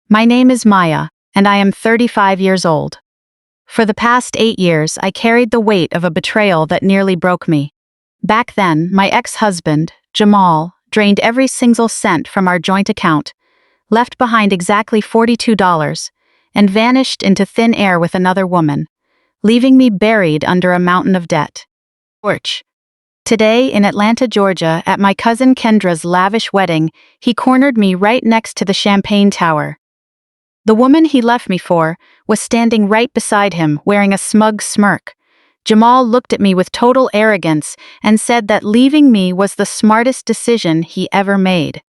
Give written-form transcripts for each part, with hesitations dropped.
My name is Maya, and I am 35 years old. For the past 8 years, I carried the weight of a betrayal that nearly broke me. Back then, my ex-husband, Jamal, drained every single cent from our joint account, left behind exactly $42, and vanished into thin air with another woman, leaving me buried under a mountain of debt. Porch. Today, in Atlanta, Georgia, at my cousin Kendra's lavish wedding, he cornered me right next to the champagne tower. The woman he left me for was standing right beside him, wearing a smug smirk. Jamal looked at me with total arrogance and said that leaving me was the smartest decision he ever made.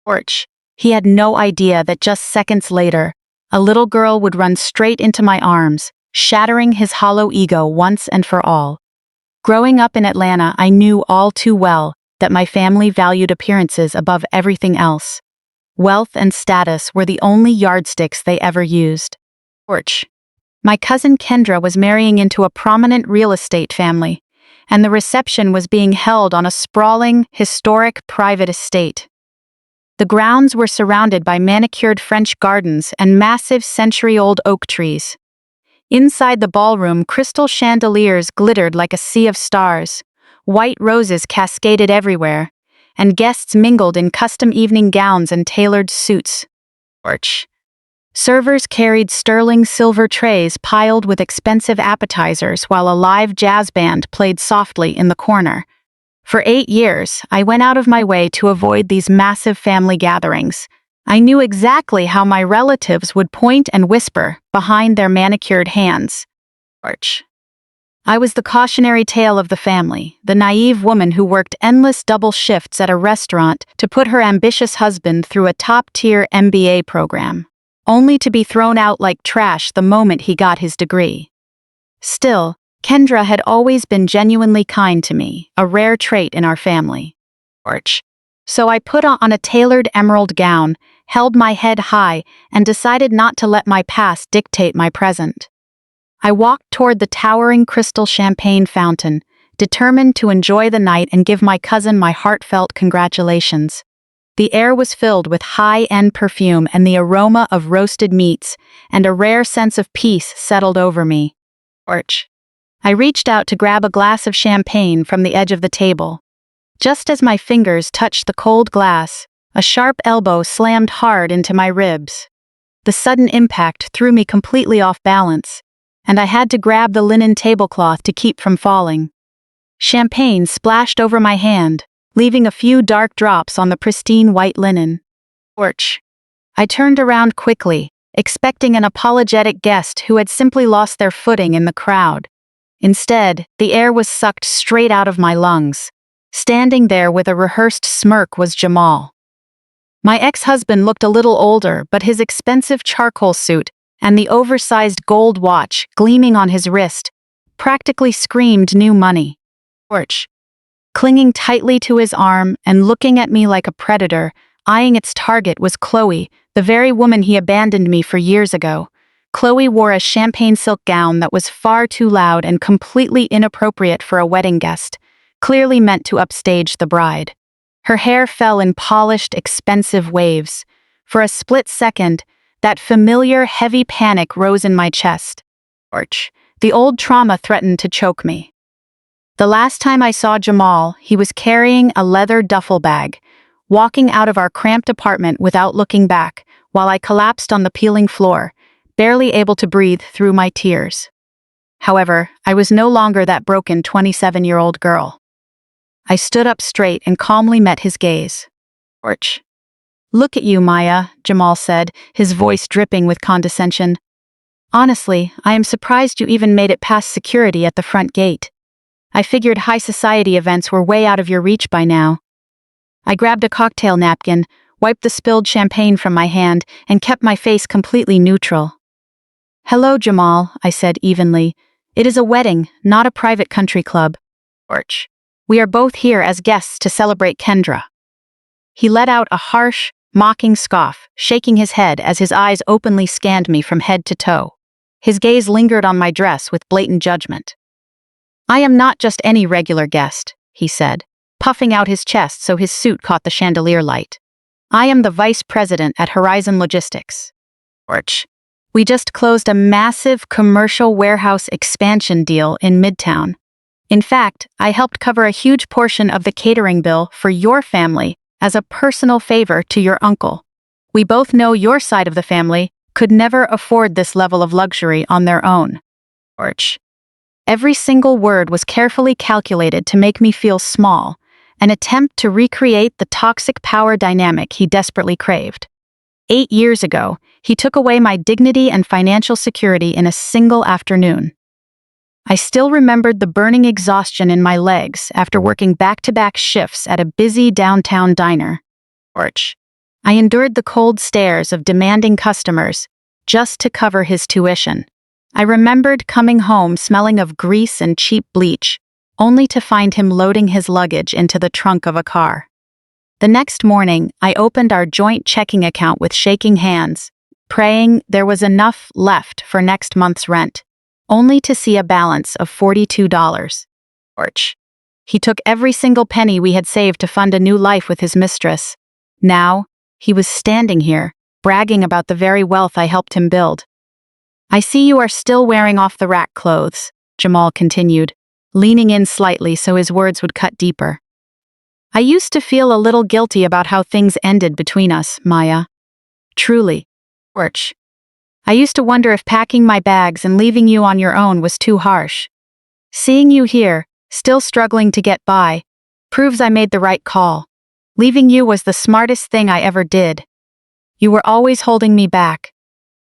Porch. He had no idea that just seconds later, a little girl would run straight into my arms, shattering his hollow ego once and for all. Growing up in Atlanta, I knew all too well that my family valued appearances above everything else. Wealth and status were the only yardsticks they ever used. Porch. My cousin Kendra was marrying into a prominent real estate family, and the reception was being held on a sprawling, historic private estate. The grounds were surrounded by manicured French gardens and massive century-old oak trees. Inside the ballroom, crystal chandeliers glittered like a sea of stars, white roses cascaded everywhere, and guests mingled in custom evening gowns and tailored suits. Porch. Servers carried sterling silver trays piled with expensive appetizers while a live jazz band played softly in the corner. For 8 years, I went out of my way to avoid these massive family gatherings. I knew exactly how my relatives would point and whisper behind their manicured hands. Porch. I was the cautionary tale of the family, the naive woman who worked endless double shifts at a restaurant to put her ambitious husband through a top-tier MBA program, only to be thrown out like trash the moment he got his degree. Still, Kendra had always been genuinely kind to me, a rare trait in our family. Porch. So I put on a tailored emerald gown, held my head high, and decided not to let my past dictate my present. I walked toward the towering crystal champagne fountain, determined to enjoy the night and give my cousin my heartfelt congratulations. The air was filled with high-end perfume and the aroma of roasted meats, and a rare sense of peace settled over me. Porch. I reached out to grab a glass of champagne from the edge of the table. Just as my fingers touched the cold glass, a sharp elbow slammed hard into my ribs. The sudden impact threw me completely off balance, and I had to grab the linen tablecloth to keep from falling. Champagne splashed over my hand, leaving a few dark drops on the pristine white linen. Porch. I turned around quickly, expecting an apologetic guest who had simply lost their footing in the crowd. Instead, the air was sucked straight out of my lungs. Standing there with a rehearsed smirk was Jamal. My ex-husband looked a little older, but his expensive charcoal suit and the oversized gold watch gleaming on his wrist practically screamed new money. Porch. Clinging tightly to his arm and looking at me like a predator, eyeing its target was Chloe, the very woman he abandoned me for years ago. Chloe wore a champagne silk gown that was far too loud and completely inappropriate for a wedding guest, clearly meant to upstage the bride. Her hair fell in polished, expensive waves. For a split second, that familiar, heavy panic rose in my chest. Porch. The old trauma threatened to choke me. The last time I saw Jamal, he was carrying a leather duffel bag, walking out of our cramped apartment without looking back, while I collapsed on the peeling floor, barely able to breathe through my tears. However, I was no longer that broken 27-year-old girl. I stood up straight and calmly met his gaze. Porch. Look at you, Maya, Jamal said, his voice dripping with condescension. Honestly, I am surprised you even made it past security at the front gate. I figured high society events were way out of your reach by now. I grabbed a cocktail napkin, wiped the spilled champagne from my hand, and kept my face completely neutral. Hello, Jamal, I said evenly. It is a wedding, not a private country club. Porch. We are both here as guests to celebrate Kendra. He let out a harsh, mocking scoff, shaking his head as his eyes openly scanned me from head to toe. His gaze lingered on my dress with blatant judgment. I am not just any regular guest, he said, puffing out his chest so his suit caught the chandelier light. I am the vice president at Horizon Logistics. Porch. We just closed a massive commercial warehouse expansion deal in Midtown. In fact, I helped cover a huge portion of the catering bill for your family as a personal favor to your uncle. We both know your side of the family could never afford this level of luxury on their own. Porch. Every single word was carefully calculated to make me feel small, an attempt to recreate the toxic power dynamic he desperately craved. 8 years ago, he took away my dignity and financial security in a single afternoon. I still remembered the burning exhaustion in my legs after working back-to-back shifts at a busy downtown diner. Porch. I endured the cold stares of demanding customers just to cover his tuition. I remembered coming home smelling of grease and cheap bleach, only to find him loading his luggage into the trunk of a car. The next morning, I opened our joint checking account with shaking hands, praying there was enough left for next month's rent, only to see a balance of $42. Porch. He took every single penny we had saved to fund a new life with his mistress. Now, he was standing here, bragging about the very wealth I helped him build. I see you are still wearing off-the-rack clothes, Jamal continued, leaning in slightly so his words would cut deeper. I used to feel a little guilty about how things ended between us, Maya. Truly. Porch. I used to wonder if packing my bags and leaving you on your own was too harsh. Seeing you here, still struggling to get by, proves I made the right call. Leaving you was the smartest thing I ever did. You were always holding me back.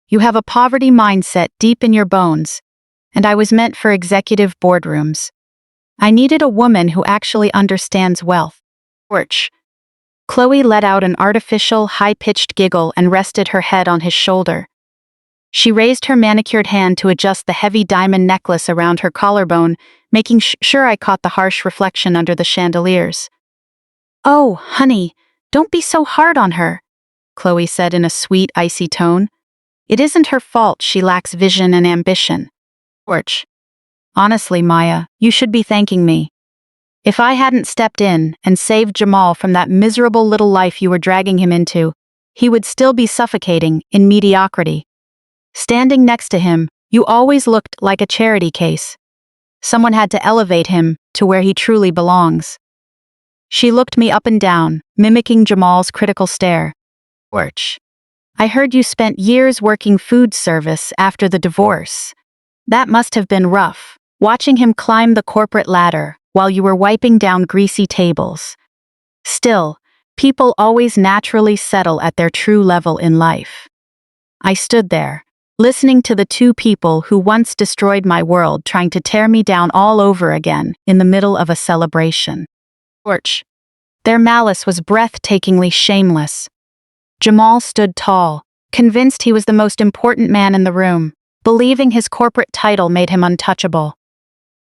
You have a poverty mindset deep in your bones, and I was meant for executive boardrooms. I needed a woman who actually understands wealth. Porch. Chloe let out an artificial, high-pitched giggle and rested her head on his shoulder. She raised her manicured hand to adjust the heavy diamond necklace around her collarbone, making sure I caught the harsh reflection under the chandeliers. "Oh, honey, don't be so hard on her," Chloe said in a sweet, icy tone. "It isn't her fault she lacks vision and ambition." Porch. Honestly, Maya, you should be thanking me. If I hadn't stepped in and saved Jamal from that miserable little life you were dragging him into, he would still be suffocating in mediocrity. Standing next to him, you always looked like a charity case. Someone had to elevate him to where he truly belongs. She looked me up and down, mimicking Jamal's critical stare. Porch. I heard you spent years working food service after the divorce. That must have been rough, watching him climb the corporate ladder while you were wiping down greasy tables. Still, people always naturally settle at their true level in life. I stood there, listening to the two people who once destroyed my world trying to tear me down all over again in the middle of a celebration. Porch. Their malice was breathtakingly shameless. Jamal stood tall, convinced he was the most important man in the room, believing his corporate title made him untouchable.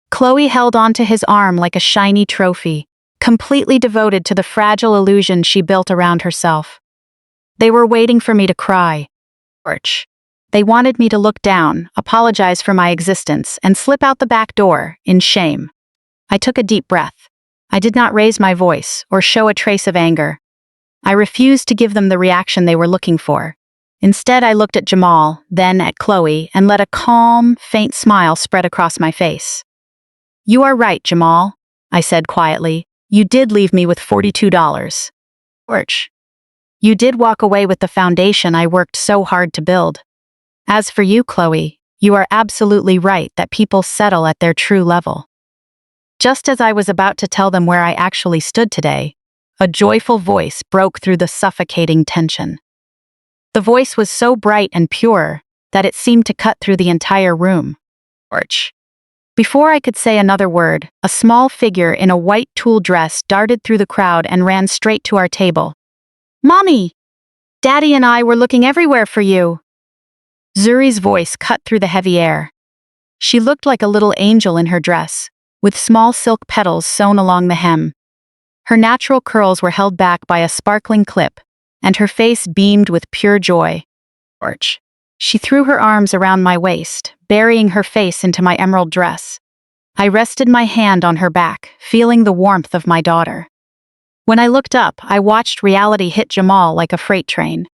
Chloe held onto his arm like a shiny trophy, completely devoted to the fragile illusion she built around herself. They were waiting for me to cry. Porch. They wanted me to look down, apologize for my existence, and slip out the back door in shame. I took a deep breath. I did not raise my voice or show a trace of anger. I refused to give them the reaction they were looking for. Instead, I looked at Jamal, then at Chloe, and let a calm, faint smile spread across my face. "You are right, Jamal," I said quietly. "You did leave me with $42. Porch. You did walk away with the foundation I worked so hard to build. As for you, Chloe, you are absolutely right that people settle at their true level." Just as I was about to tell them where I actually stood today, a joyful voice broke through the suffocating tension. The voice was so bright and pure that it seemed to cut through the entire room. Porch. Before I could say another word, a small figure in a white tulle dress darted through the crowd and ran straight to our table. "Mommy! Daddy and I were looking everywhere for you." Zuri's voice cut through the heavy air. She looked like a little angel in her dress, with small silk petals sewn along the hem. Her natural curls were held back by a sparkling clip, and her face beamed with pure joy. Porch. She threw her arms around my waist, burying her face into my emerald dress. I rested my hand on her back, feeling the warmth of my daughter. When I looked up, I watched reality hit Jamal like a freight train.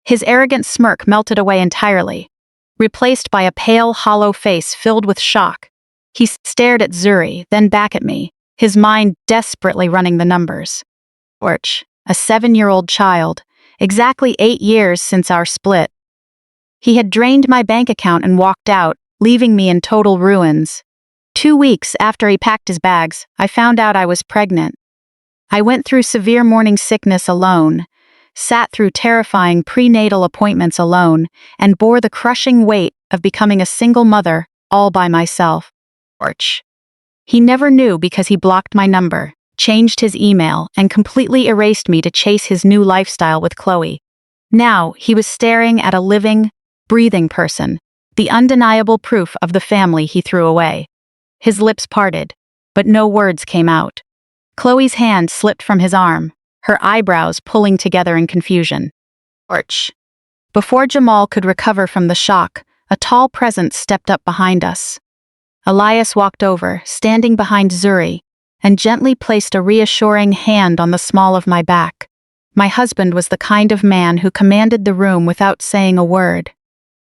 His arrogant smirk melted away entirely, replaced by a pale, hollow face filled with shock. He stared at Zuri, then back at me, his mind desperately running the numbers. Orch, a 7-year-old child, exactly 8 years since our split. He had drained my bank account and walked out, leaving me in total ruins. 2 weeks after he packed his bags, I found out I was pregnant. I went through severe morning sickness alone, sat through terrifying prenatal appointments alone, and bore the crushing weight of becoming a single mother all by myself. Orch. He never knew because he blocked my number, changed his email, and completely erased me to chase his new lifestyle with Chloe. Now he was staring at a living, breathing person, the undeniable proof of the family he threw away. His lips parted, but no words came out. Chloe's hand slipped from his arm, her eyebrows pulling together in confusion. Orch. Before Jamal could recover from the shock, a tall presence stepped up behind us. Elias walked over, standing behind Zuri, and gently placed a reassuring hand on the small of my back. My husband was the kind of man who commanded the room without saying a word.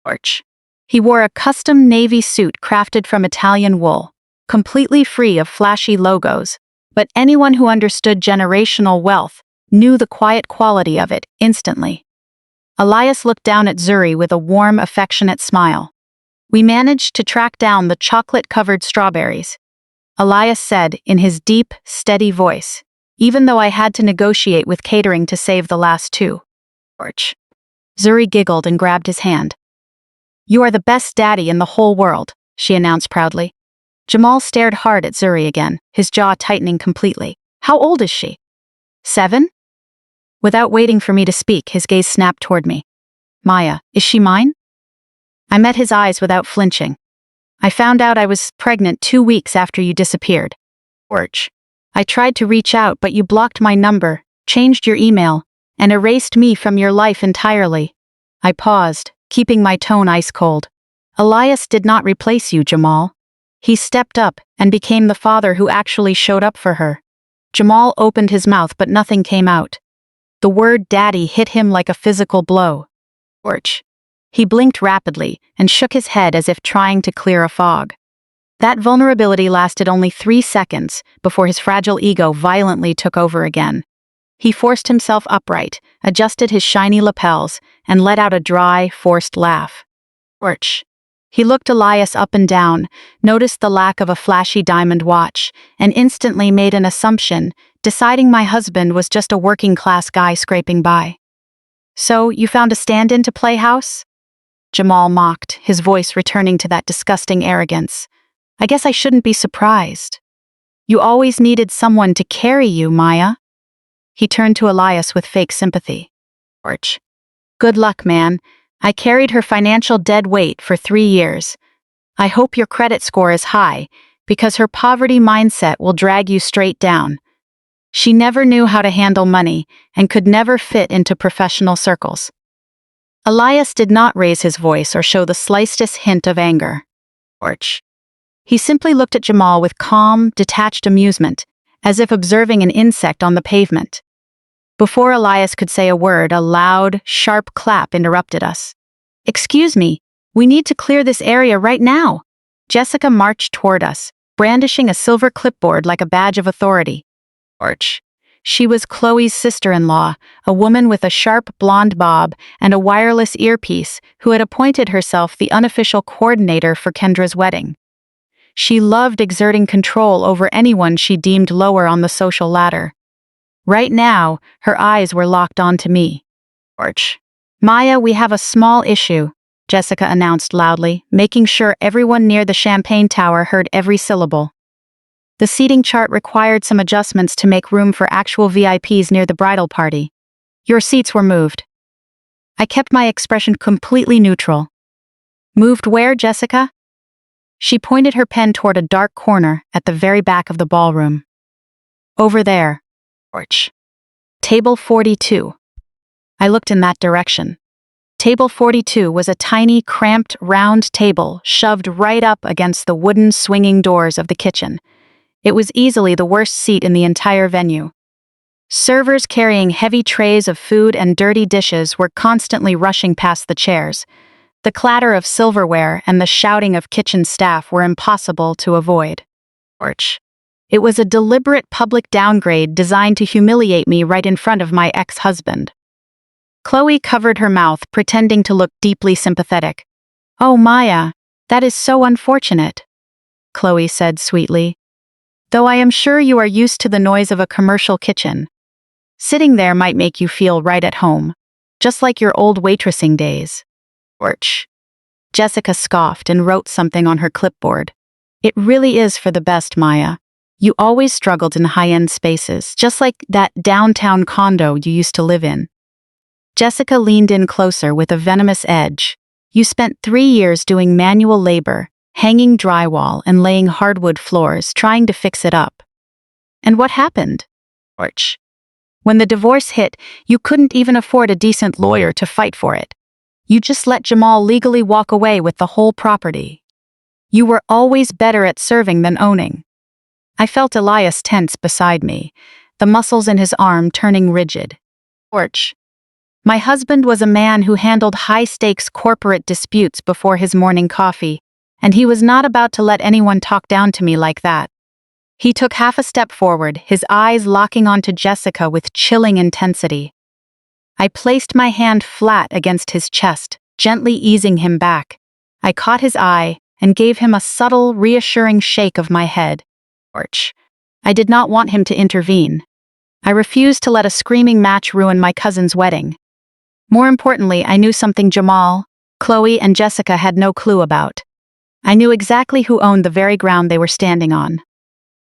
Orch. He wore a custom navy suit crafted from Italian wool, completely free of flashy logos, but anyone who understood generational wealth knew the quiet quality of it instantly. Elias looked down at Zuri with a warm, affectionate smile. We managed to track down the chocolate-covered strawberries. Elias said in his deep, steady voice, even though I had to negotiate with catering to save the last 2. Orch. Zuri giggled and grabbed his hand. You are the best daddy in the whole world, she announced proudly. Jamal stared hard at Zuri again, his jaw tightening completely. How old is she? 7? Without waiting for me to speak, his gaze snapped toward me. Maya, is she mine? I met his eyes without flinching. I found out I was pregnant 2 weeks after you disappeared. Orch. I tried to reach out, but you blocked my number, changed your email, and erased me from your life entirely. I paused, keeping my tone ice cold. Elias did not replace you, Jamal. He stepped up and became the father who actually showed up for her. Jamal opened his mouth, but nothing came out. The word daddy hit him like a physical blow. Orch. He blinked rapidly and shook his head as if trying to clear a fog. That vulnerability lasted only 3 seconds before his fragile ego violently took over again. He forced himself upright, adjusted his shiny lapels, and let out a dry, forced laugh. Orch. He looked Elias up and down, noticed the lack of a flashy diamond watch, and instantly made an assumption, deciding my husband was just a working-class guy scraping by. So, you found a stand-in to play house? Jamal mocked, his voice returning to that disgusting arrogance. I guess I shouldn't be surprised. You always needed someone to carry you, Maya. He turned to Elias with fake sympathy. Orch. Good luck, man. I carried her financial dead weight for 3 years. I hope your credit score is high, because her poverty mindset will drag you straight down. She never knew how to handle money and could never fit into professional circles. Elias did not raise his voice or show the slightest hint of anger. Orch. He simply looked at Jamal with calm, detached amusement, as if observing an insect on the pavement. Before Elias could say a word, a loud, sharp clap interrupted us. Excuse me, we need to clear this area right now. Jessica marched toward us, brandishing a silver clipboard like a badge of authority. Orch. She was Chloe's sister-in-law, a woman with a sharp blonde bob and a wireless earpiece who had appointed herself the unofficial coordinator for Kendra's wedding. She loved exerting control over anyone she deemed lower on the social ladder. Right now, her eyes were locked onto me. Orch. Maya, we have a small issue, Jessica announced loudly, making sure everyone near the champagne tower heard every syllable. The seating chart required some adjustments to make room for actual VIPs near the bridal party. Your seats were moved. I kept my expression completely neutral. Moved where, Jessica? She pointed her pen toward a dark corner at the very back of the ballroom. Over there. Orch. Table 42. I looked in that direction. Table 42 was a tiny, cramped, round table shoved right up against the wooden swinging doors of the kitchen. It was easily the worst seat in the entire venue. Servers carrying heavy trays of food and dirty dishes were constantly rushing past the chairs. The clatter of silverware and the shouting of kitchen staff were impossible to avoid. It was a deliberate public downgrade designed to humiliate me right in front of my ex-husband. Chloe covered her mouth, pretending to look deeply sympathetic. "Oh, Maya, that is so unfortunate," Chloe said sweetly. "Though I am sure you are used to the noise of a commercial kitchen. Sitting there might make you feel right at home, just like your old waitressing days." Jessica scoffed and wrote something on her clipboard. "It really is for the best, Maya. You always struggled in high-end spaces, just like that downtown condo you used to live in." Jessica leaned in closer with a venomous edge. "You spent 3 years doing manual labor, hanging drywall and laying hardwood floors, trying to fix it up. And what happened? When the divorce hit, you couldn't even afford a decent lawyer to fight for it. You just let Jamal legally walk away with the whole property. You were always better at serving than owning." I felt Elias tense beside me, the muscles in his arm turning rigid. My husband was a man who handled high-stakes corporate disputes before his morning coffee, and he was not about to let anyone talk down to me like that. He took half a step forward, his eyes locking onto Jessica with chilling intensity. I placed my hand flat against his chest, gently easing him back. I caught his eye and gave him a subtle, reassuring shake of my head. I did not want him to intervene. I refused to let a screaming match ruin my cousin's wedding. More importantly, I knew something Jamal, Chloe, and Jessica had no clue about. I knew exactly who owned the very ground they were standing on.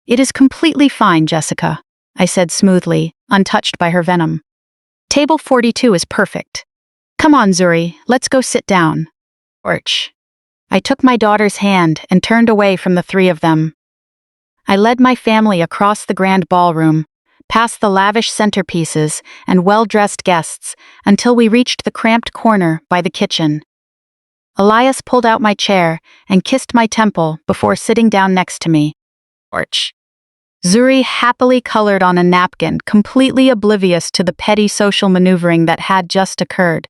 "It is completely fine, Jessica," I said smoothly, untouched by her venom. "Table 42 is perfect. Come on, Zuri, let's go sit down." I took my daughter's hand and turned away from the three of them. I led my family across the grand ballroom, past the lavish centerpieces and well-dressed guests, until we reached the cramped corner by the kitchen. Elias pulled out my chair and kissed my temple before sitting down next to me. Zuri happily colored on a napkin, completely oblivious to the petty social maneuvering that had just occurred.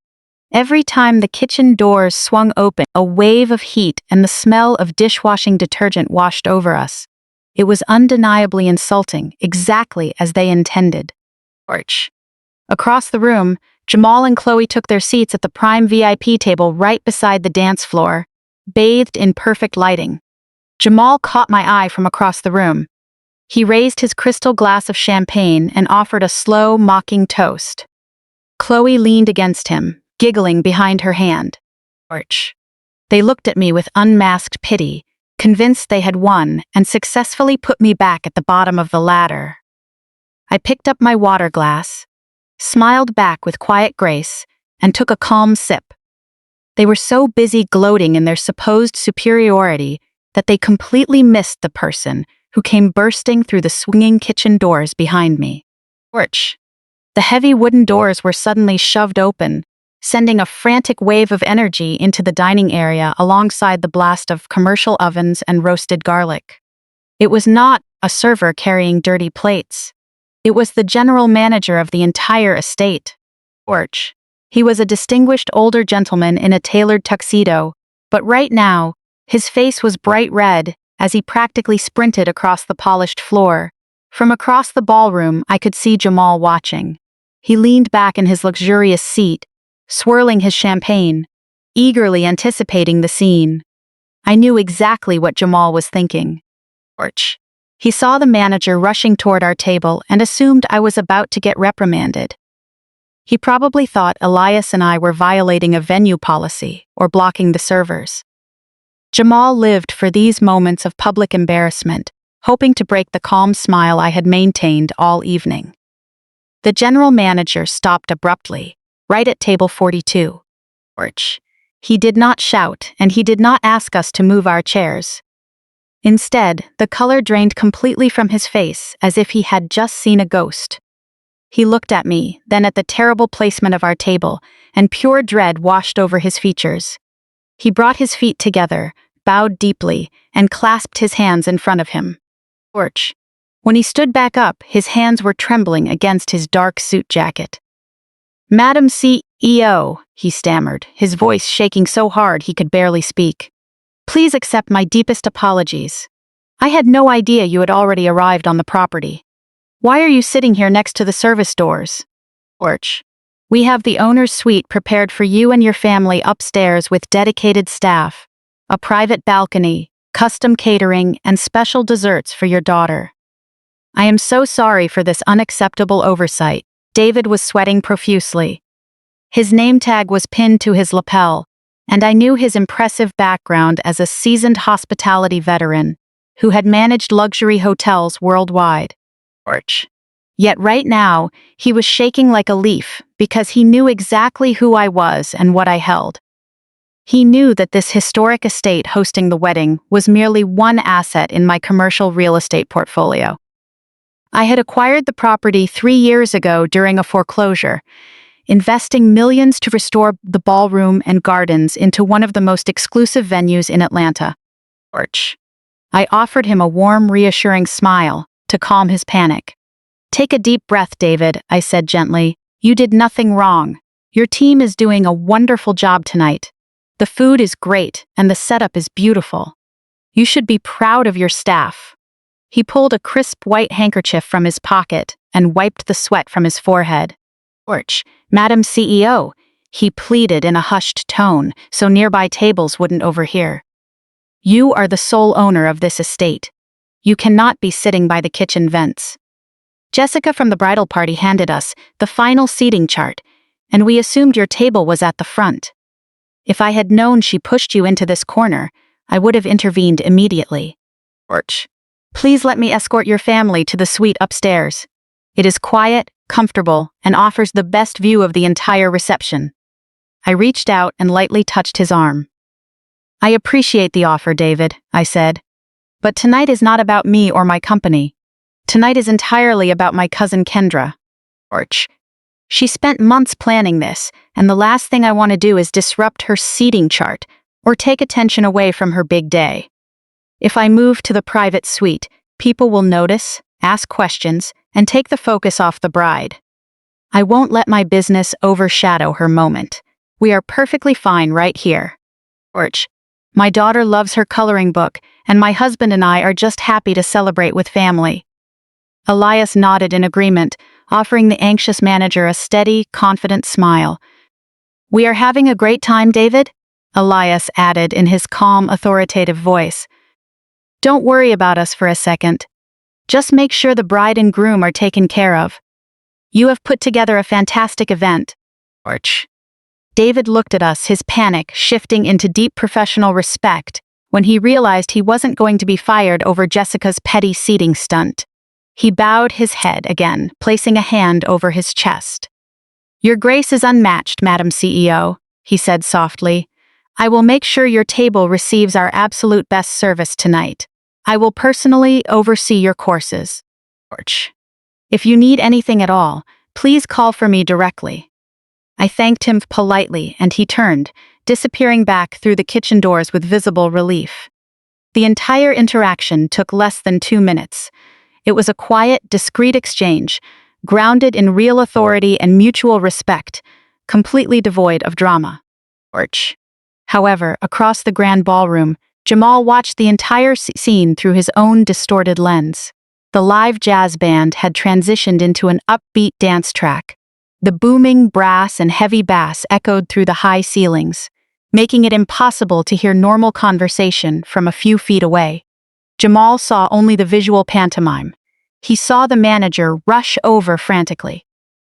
Every time the kitchen doors swung open, a wave of heat and the smell of dishwashing detergent washed over us. It was undeniably insulting, exactly as they intended. Across the room, Jamal and Chloe took their seats at the prime VIP table right beside the dance floor, bathed in perfect lighting. Jamal caught my eye from across the room. He raised his crystal glass of champagne and offered a slow, mocking toast. Chloe leaned against him, giggling behind her hand. They looked at me with unmasked pity, convinced they had won and successfully put me back at the bottom of the ladder. I picked up my water glass, smiled back with quiet grace, and took a calm sip. They were so busy gloating in their supposed superiority that they completely missed the person who came bursting through the swinging kitchen doors behind me. The heavy wooden doors were suddenly shoved open, sending a frantic wave of energy into the dining area alongside the blast of commercial ovens and roasted garlic. It was not a server carrying dirty plates. It was the general manager of the entire estate. He was a distinguished older gentleman in a tailored tuxedo, but right now, his face was bright red as he practically sprinted across the polished floor. From across the ballroom, I could see Jamal watching. He leaned back in his luxurious seat, swirling his champagne, eagerly anticipating the scene. I knew exactly what Jamal was thinking. He saw the manager rushing toward our table and assumed I was about to get reprimanded. He probably thought Elias and I were violating a venue policy or blocking the servers. Jamal lived for these moments of public embarrassment, hoping to break the calm smile I had maintained all evening. The general manager stopped abruptly, right at table 42. He did not shout, and he did not ask us to move our chairs. Instead, the color drained completely from his face, as if he had just seen a ghost. He looked at me, then at the terrible placement of our table, and pure dread washed over his features. He brought his feet together, bowed deeply, and clasped his hands in front of him. When he stood back up, his hands were trembling against his dark suit jacket. "Madam CEO," he stammered, his voice shaking so hard he could barely speak. "Please accept my deepest apologies. I had no idea you had already arrived on the property. Why are you sitting here next to the service doors? Porch. We have the owner's suite prepared for you and your family upstairs with dedicated staff, a private balcony, custom catering, and special desserts for your daughter. I am so sorry for this unacceptable oversight." David was sweating profusely. His name tag was pinned to his lapel, and I knew his impressive background as a seasoned hospitality veteran who had managed luxury hotels worldwide. Porch. Yet right now, he was shaking like a leaf because he knew exactly who I was and what I held. He knew that this historic estate hosting the wedding was merely one asset in my commercial real estate portfolio. I had acquired the property 3 years ago during a foreclosure, investing millions to restore the ballroom and gardens into one of the most exclusive venues in Atlanta. Porch. I offered him a warm, reassuring smile to calm his panic. "Take a deep breath, David," I said gently. "You did nothing wrong. Your team is doing a wonderful job tonight. The food is great, and the setup is beautiful. You should be proud of your staff." He pulled a crisp white handkerchief from his pocket and wiped the sweat from his forehead. "Porch, Madam CEO," he pleaded in a hushed tone so nearby tables wouldn't overhear. "You are the sole owner of this estate. You cannot be sitting by the kitchen vents." Jessica from the bridal party handed us the final seating chart, and we assumed your table was at the front. If I had known she pushed you into this corner, I would have intervened immediately. Porch. "Please let me escort your family to the suite upstairs. It is quiet, comfortable, and offers the best view of the entire reception." I reached out and lightly touched his arm. "I appreciate the offer, David," I said. "But tonight is not about me or my company. Tonight is entirely about my cousin Kendra." Porch. "She spent months planning this, and the last thing I want to do is disrupt her seating chart or take attention away from her big day. If I move to the private suite, people will notice, ask questions, and take the focus off the bride. I won't let my business overshadow her moment. We are perfectly fine right here." Porch. "My daughter loves her coloring book, and my husband and I are just happy to celebrate with family." Elias nodded in agreement, offering the anxious manager a steady, confident smile. "We are having a great time, David," Elias added in his calm, authoritative voice. "Don't worry about us for a second. Just make sure the bride and groom are taken care of. You have put together a fantastic event." Porch. David looked at us, his panic shifting into deep professional respect when he realized he wasn't going to be fired over Jessica's petty seating stunt. He bowed his head again, placing a hand over his chest. "Your grace is unmatched, Madam CEO," he said softly. "I will make sure your table receives our absolute best service tonight. I will personally oversee your courses. Porch. If you need anything at all, please call for me directly." I thanked him politely, and he turned, disappearing back through the kitchen doors with visible relief. The entire interaction took less than 2 minutes. It was a quiet, discreet exchange, grounded in real authority and mutual respect, completely devoid of drama. Porch. However, across the grand ballroom, Jamal watched the entire scene through his own distorted lens. The live jazz band had transitioned into an upbeat dance track. The booming brass and heavy bass echoed through the high ceilings, making it impossible to hear normal conversation from a few feet away. Jamal saw only the visual pantomime. He saw the manager rush over frantically.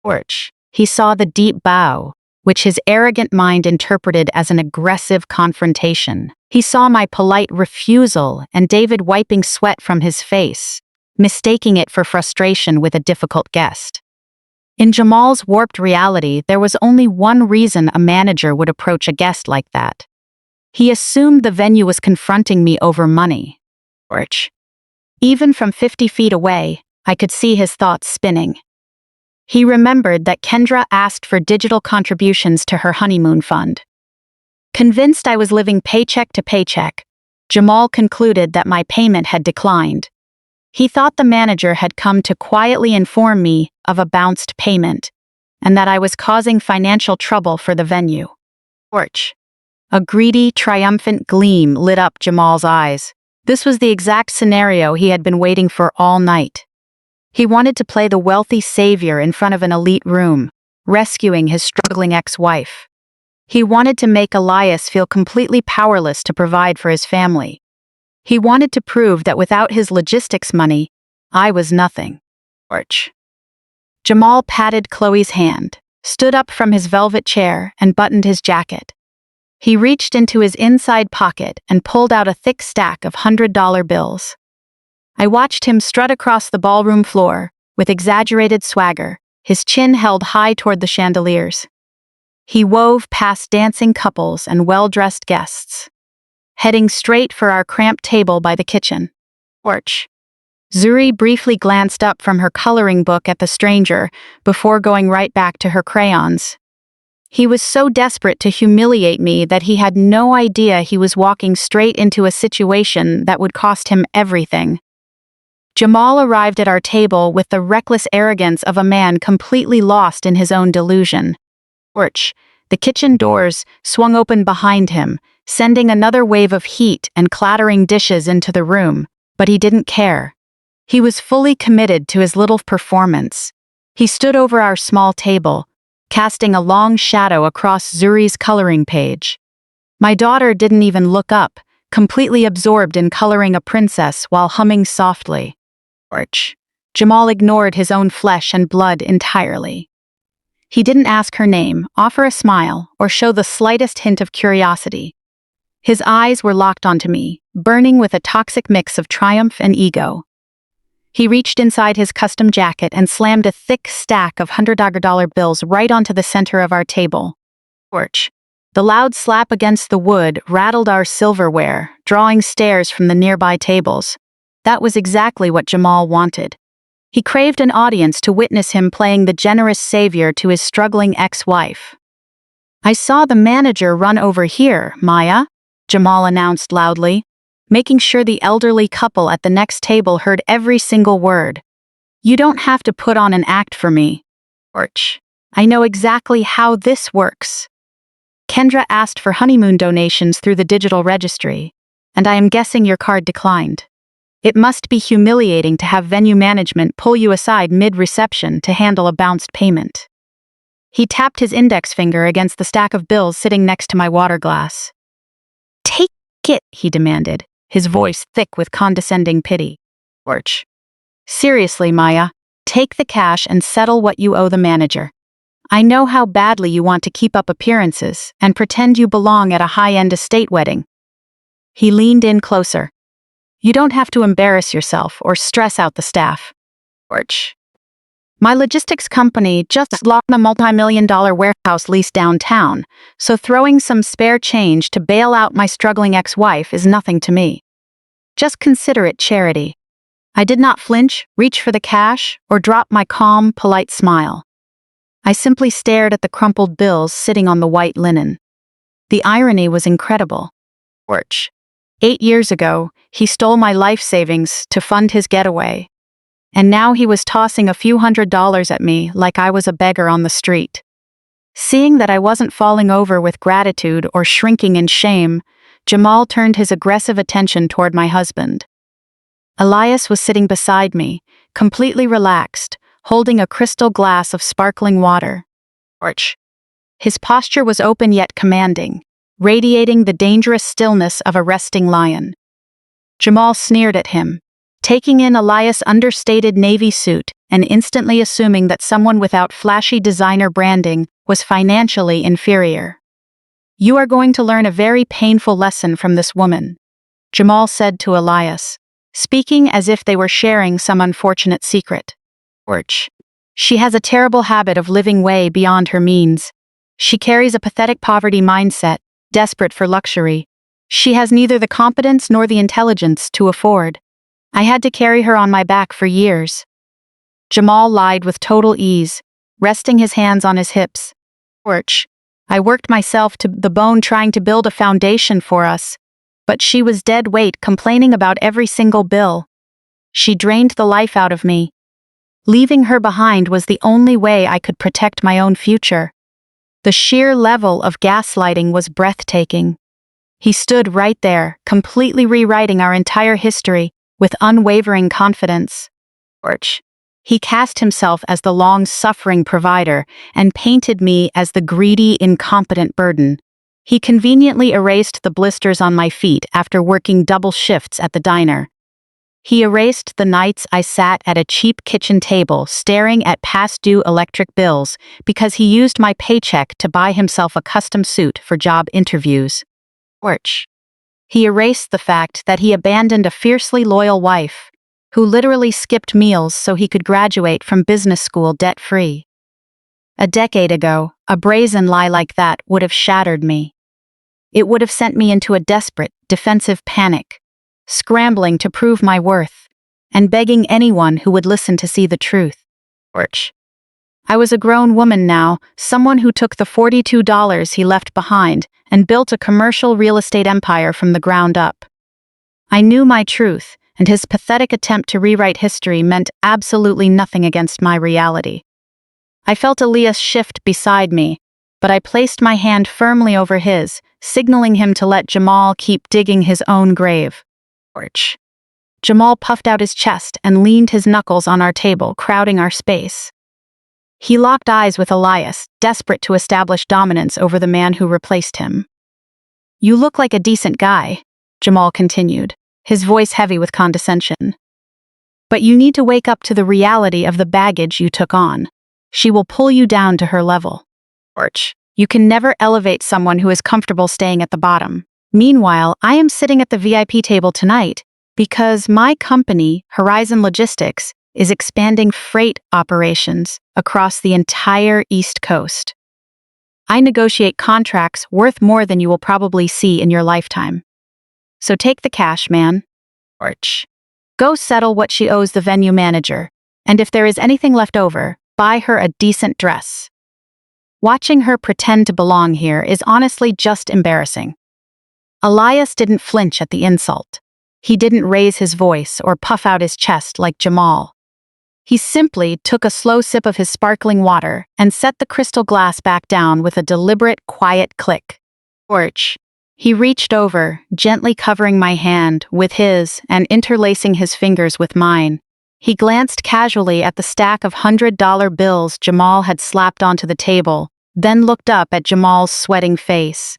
Porch. He saw the deep bow, which his arrogant mind interpreted as an aggressive confrontation. He saw my polite refusal and David wiping sweat from his face, mistaking it for frustration with a difficult guest. In Jamal's warped reality, there was only one reason a manager would approach a guest like that. He assumed the venue was confronting me over money. Porch. Even from 50 feet away, I could see his thoughts spinning. He remembered that Kendra asked for digital contributions to her honeymoon fund. Convinced I was living paycheck to paycheck, Jamal concluded that my payment had declined. He thought the manager had come to quietly inform me of a bounced payment, and that I was causing financial trouble for the venue. Torch. A greedy, triumphant gleam lit up Jamal's eyes. This was the exact scenario he had been waiting for all night. He wanted to play the wealthy savior in front of an elite room, rescuing his struggling ex-wife. He wanted to make Elias feel completely powerless to provide for his family. He wanted to prove that without his logistics money, I was nothing. Torch. Jamal patted Chloe's hand, stood up from his velvet chair, and buttoned his jacket. He reached into his inside pocket and pulled out a thick stack of $100 bills. I watched him strut across the ballroom floor with exaggerated swagger, his chin held high toward the chandeliers. He wove past dancing couples and well-dressed guests, heading straight for our cramped table by the kitchen. Porch. Zuri briefly glanced up from her coloring book at the stranger before going right back to her crayons. He was so desperate to humiliate me that he had no idea he was walking straight into a situation that would cost him everything. Jamal arrived at our table with the reckless arrogance of a man completely lost in his own delusion. Porch. The kitchen doors swung open behind him, sending another wave of heat and clattering dishes into the room, but he didn't care. He was fully committed to his little performance. He stood over our small table, casting a long shadow across Zuri's coloring page. My daughter didn't even look up, completely absorbed in coloring a princess while humming softly. Porch. Jamal ignored his own flesh and blood entirely. He didn't ask her name, offer a smile, or show the slightest hint of curiosity. His eyes were locked onto me, burning with a toxic mix of triumph and ego. He reached inside his custom jacket and slammed a thick stack of $100 bills right onto the center of our table. Porch. The loud slap against the wood rattled our silverware, drawing stares from the nearby tables. That was exactly what Jamal wanted. He craved an audience to witness him playing the generous savior to his struggling ex-wife. "I saw the manager run over here, Maya," Jamal announced loudly, making sure the elderly couple at the next table heard every single word. "You don't have to put on an act for me." Porch. "I know exactly how this works. Kendra asked for honeymoon donations through the digital registry, and I am guessing your card declined. It must be humiliating to have venue management pull you aside mid-reception to handle a bounced payment." He tapped his index finger against the stack of bills sitting next to my water glass. "Take it," he demanded, his voice thick with condescending pity. Porch. "Seriously, Maya, take the cash and settle what you owe the manager. I know how badly you want to keep up appearances and pretend you belong at a high-end estate wedding." He leaned in closer. "You don't have to embarrass yourself or stress out the staff." Porch. "My logistics company just locked a multi-million-dollar warehouse lease downtown, so throwing some spare change to bail out my struggling ex-wife is nothing to me. Just consider it charity." I did not flinch, reach for the cash, or drop my calm, polite smile. I simply stared at the crumpled bills sitting on the white linen. The irony was incredible. Porch. 8 years ago, he stole my life savings to fund his getaway. And now he was tossing a few $100s at me like I was a beggar on the street. Seeing that I wasn't falling over with gratitude or shrinking in shame, Jamal turned his aggressive attention toward my husband. Elias was sitting beside me, completely relaxed, holding a crystal glass of sparkling water. Porch. His posture was open yet commanding, radiating the dangerous stillness of a resting lion. Jamal sneered at him, taking in Elias' understated navy suit and instantly assuming that someone without flashy designer branding was financially inferior. "You are going to learn a very painful lesson from this woman," Jamal said to Elias, speaking as if they were sharing some unfortunate secret. Porch. "She has a terrible habit of living way beyond her means. She carries a pathetic poverty mindset, desperate for luxury. She has neither the competence nor the intelligence to afford. I had to carry her on my back for years." Jamal lied with total ease, resting his hands on his hips. "Porch. I worked myself to the bone trying to build a foundation for us, but she was dead weight complaining about every single bill. She drained the life out of me. Leaving her behind was the only way I could protect my own future. The sheer level of gaslighting was breathtaking. He stood right there, completely rewriting our entire history with unwavering confidence. He cast himself as the long-suffering provider and painted me as the greedy, incompetent burden. He conveniently erased the blisters on my feet after working double shifts at the diner. He erased the nights I sat at a cheap kitchen table staring at past-due electric bills because he used my paycheck to buy himself a custom suit for job interviews. He erased the fact that he abandoned a fiercely loyal wife, who literally skipped meals so he could graduate from business school debt-free. A decade ago, a brazen lie like that would have shattered me. It would have sent me into a desperate, defensive panic, scrambling to prove my worth, and begging anyone who would listen to see the truth. I was a grown woman now, someone who took the $42 he left behind and built a commercial real estate empire from the ground up. I knew my truth, and his pathetic attempt to rewrite history meant absolutely nothing against my reality. I felt Elias shift beside me, but I placed my hand firmly over his, signaling him to let Jamal keep digging his own grave. Jamal puffed out his chest and leaned his knuckles on our table, crowding our space. He locked eyes with Elias, desperate to establish dominance over the man who replaced him. "You look like a decent guy," Jamal continued, his voice heavy with condescension. "But you need to wake up to the reality of the baggage you took on. She will pull you down to her level. You can never elevate someone who is comfortable staying at the bottom. Meanwhile, I am sitting at the VIP table tonight because my company, Horizon Logistics, is expanding freight operations across the entire East Coast. I negotiate contracts worth more than you will probably see in your lifetime. So take the cash, man. Go settle what she owes the venue manager, and if there is anything left over, buy her a decent dress. Watching her pretend to belong here is honestly just embarrassing." Elias didn't flinch at the insult. He didn't raise his voice or puff out his chest like Jamal. He simply took a slow sip of his sparkling water and set the crystal glass back down with a deliberate, quiet click. He reached over, gently covering my hand with his and interlacing his fingers with mine. He glanced casually at the stack of $100 bills Jamal had slapped onto the table, then looked up at Jamal's sweating face.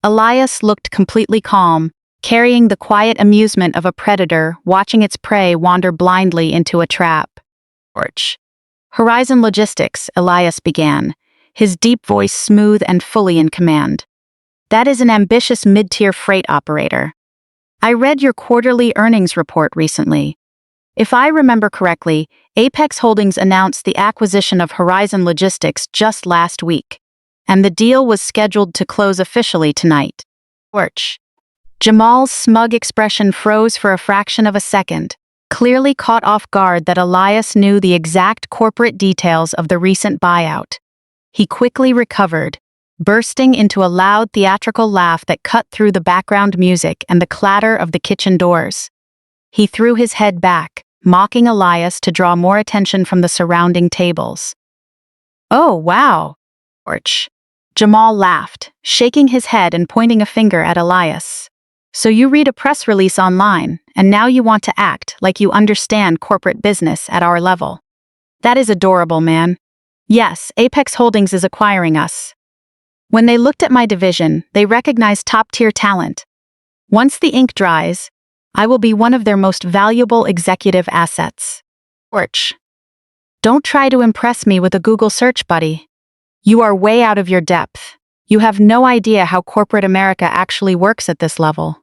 Elias looked completely calm, carrying the quiet amusement of a predator watching its prey wander blindly into a trap. "Horizon Logistics," Elias began, his deep voice smooth and fully in command. "That is an ambitious mid-tier freight operator. I read your quarterly earnings report recently. If I remember correctly, Apex Holdings announced the acquisition of Horizon Logistics just last week, and the deal was scheduled to close officially tonight." Jamal's smug expression froze for a fraction of a second, clearly caught off guard that Elias knew the exact corporate details of the recent buyout. He quickly recovered, bursting into a loud theatrical laugh that cut through the background music and the clatter of the kitchen doors. He threw his head back, mocking Elias to draw more attention from the surrounding tables. "Oh, wow." Jamal laughed, shaking his head and pointing a finger at Elias. "So you read a press release online, and now you want to act like you understand corporate business at our level. That is adorable, man. Yes, Apex Holdings is acquiring us. When they looked at my division, they recognized top-tier talent. Once the ink dries, I will be one of their most valuable executive assets." "Don't try to impress me with a Google search, buddy. You are way out of your depth. You have no idea how corporate America actually works at this level."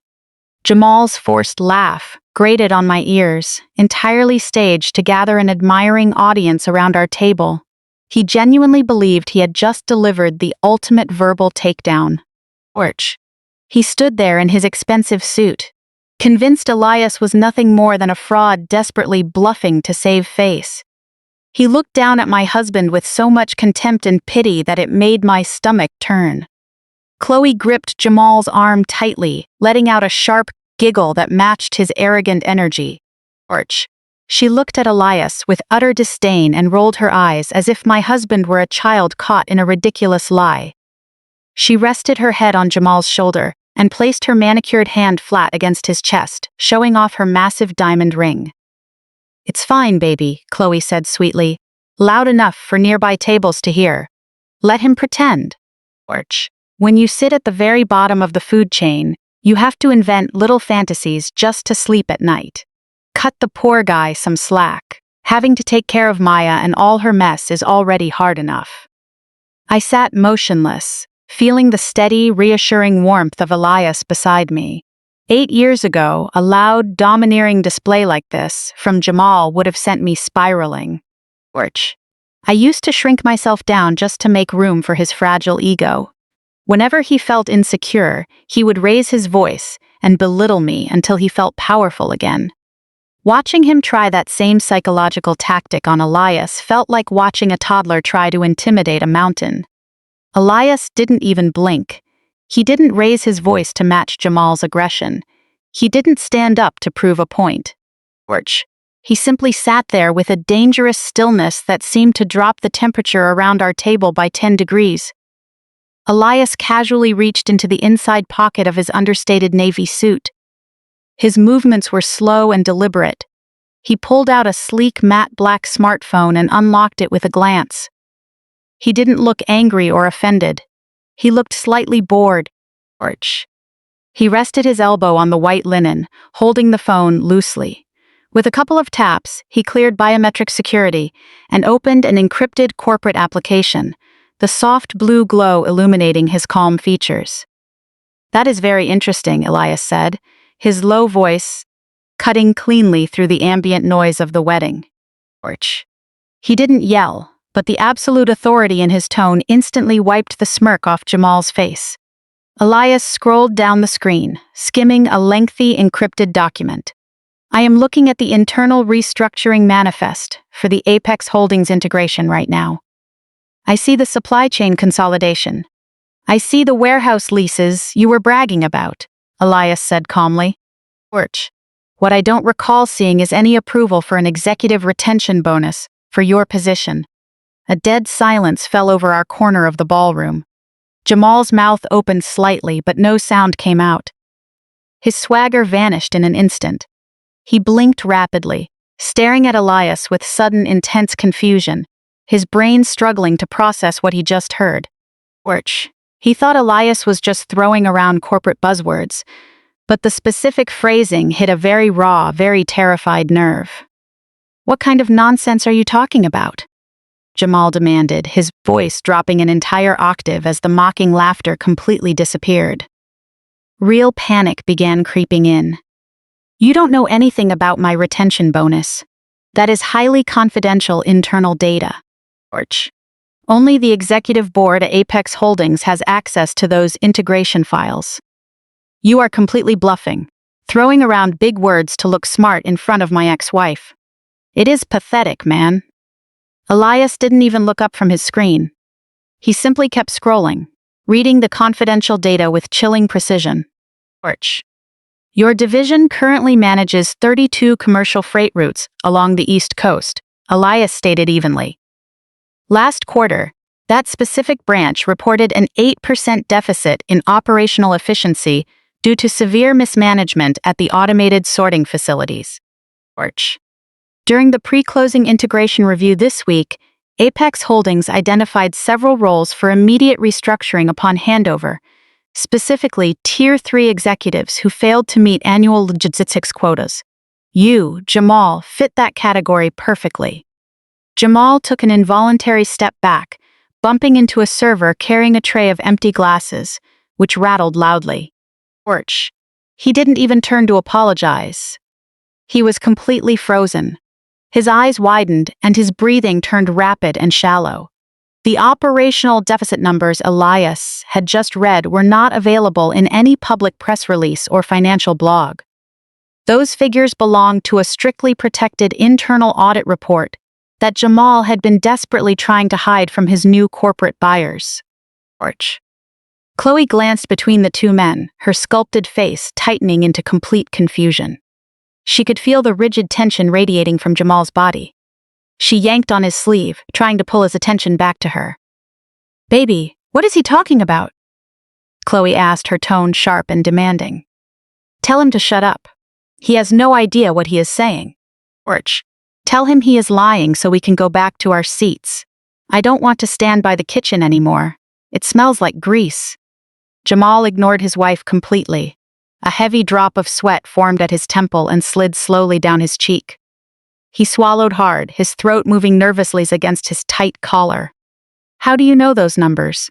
Jamal's forced laugh grated on my ears, entirely staged to gather an admiring audience around our table. He genuinely believed he had just delivered the ultimate verbal takedown. He stood there in his expensive suit, convinced Elias was nothing more than a fraud desperately bluffing to save face. He looked down at my husband with so much contempt and pity that it made my stomach turn. Chloe gripped Jamal's arm tightly, letting out a sharp giggle that matched his arrogant energy. She looked at Elias with utter disdain and rolled her eyes as if my husband were a child caught in a ridiculous lie. She rested her head on Jamal's shoulder and placed her manicured hand flat against his chest, showing off her massive diamond ring. "It's fine, baby," Chloe said sweetly, loud enough for nearby tables to hear. "Let him pretend." When you sit at the very bottom of the food chain, you have to invent little fantasies just to sleep at night. Cut the poor guy some slack. Having to take care of Maya and all her mess is already hard enough. I sat motionless, feeling the steady, reassuring warmth of Elias beside me. 8 years ago, a loud, domineering display like this from Jamal would have sent me spiraling. I used to shrink myself down just to make room for his fragile ego. Whenever he felt insecure, he would raise his voice and belittle me until he felt powerful again. Watching him try that same psychological tactic on Elias felt like watching a toddler try to intimidate a mountain. Elias didn't even blink. He didn't raise his voice to match Jamal's aggression. He didn't stand up to prove a point. He simply sat there with a dangerous stillness that seemed to drop the temperature around our table by 10 degrees. Elias casually reached into the inside pocket of his understated navy suit. His movements were slow and deliberate. He pulled out a sleek matte black smartphone and unlocked it with a glance. He didn't look angry or offended. He looked slightly bored. He rested his elbow on the white linen, holding the phone loosely. With a couple of taps, he cleared biometric security and opened an encrypted corporate application, the soft blue glow illuminating his calm features. "That is very interesting," Elias said, his low voice cutting cleanly through the ambient noise of the wedding. He didn't yell, but the absolute authority in his tone instantly wiped the smirk off Jamal's face. Elias scrolled down the screen, skimming a lengthy encrypted document. "I am looking at the internal restructuring manifest for the Apex Holdings integration right now. I see the supply chain consolidation. I see the warehouse leases you were bragging about," Elias said calmly. "What I don't recall seeing is any approval for an executive retention bonus for your position." A dead silence fell over our corner of the ballroom. Jamal's mouth opened slightly, but no sound came out. His swagger vanished in an instant. He blinked rapidly, staring at Elias with sudden, intense confusion, his brain struggling to process what he just heard. He thought Elias was just throwing around corporate buzzwords, but the specific phrasing hit a very raw, very terrified nerve. "What kind of nonsense are you talking about?" Jamal demanded, his voice dropping an entire octave as the mocking laughter completely disappeared. Real panic began creeping in. "You don't know anything about my retention bonus. That is highly confidential internal data. Only the executive board at Apex Holdings has access to those integration files. You are completely bluffing, throwing around big words to look smart in front of my ex-wife. It is pathetic, man." Elias didn't even look up from his screen. He simply kept scrolling, reading the confidential data with chilling precision. "Your division currently manages 32 commercial freight routes along the East Coast," Elias stated evenly. "Last quarter, that specific branch reported an 8% deficit in operational efficiency due to severe mismanagement at the automated sorting facilities." During the pre-closing integration review this week, Apex Holdings identified several roles for immediate restructuring upon handover, specifically Tier 3 executives who failed to meet annual logistics quotas. You, Jamal, fit that category perfectly. Jamal took an involuntary step back, bumping into a server carrying a tray of empty glasses, which rattled loudly. He didn't even turn to apologize. He was completely frozen. His eyes widened and his breathing turned rapid and shallow. The operational deficit numbers Elias had just read were not available in any public press release or financial blog. Those figures belonged to a strictly protected internal audit report that Jamal had been desperately trying to hide from his new corporate buyers. Chloe glanced between the two men, her sculpted face tightening into complete confusion. She could feel the rigid tension radiating from Jamal's body. She yanked on his sleeve, trying to pull his attention back to her. "Baby, what is he talking about?" Chloe asked, her tone sharp and demanding. "Tell him to shut up. He has no idea what he is saying." "Orch, tell him he is lying so we can go back to our seats. I don't want to stand by the kitchen anymore. It smells like grease." Jamal ignored his wife completely. A heavy drop of sweat formed at his temple and slid slowly down his cheek. He swallowed hard, his throat moving nervously against his tight collar. "How do you know those numbers?"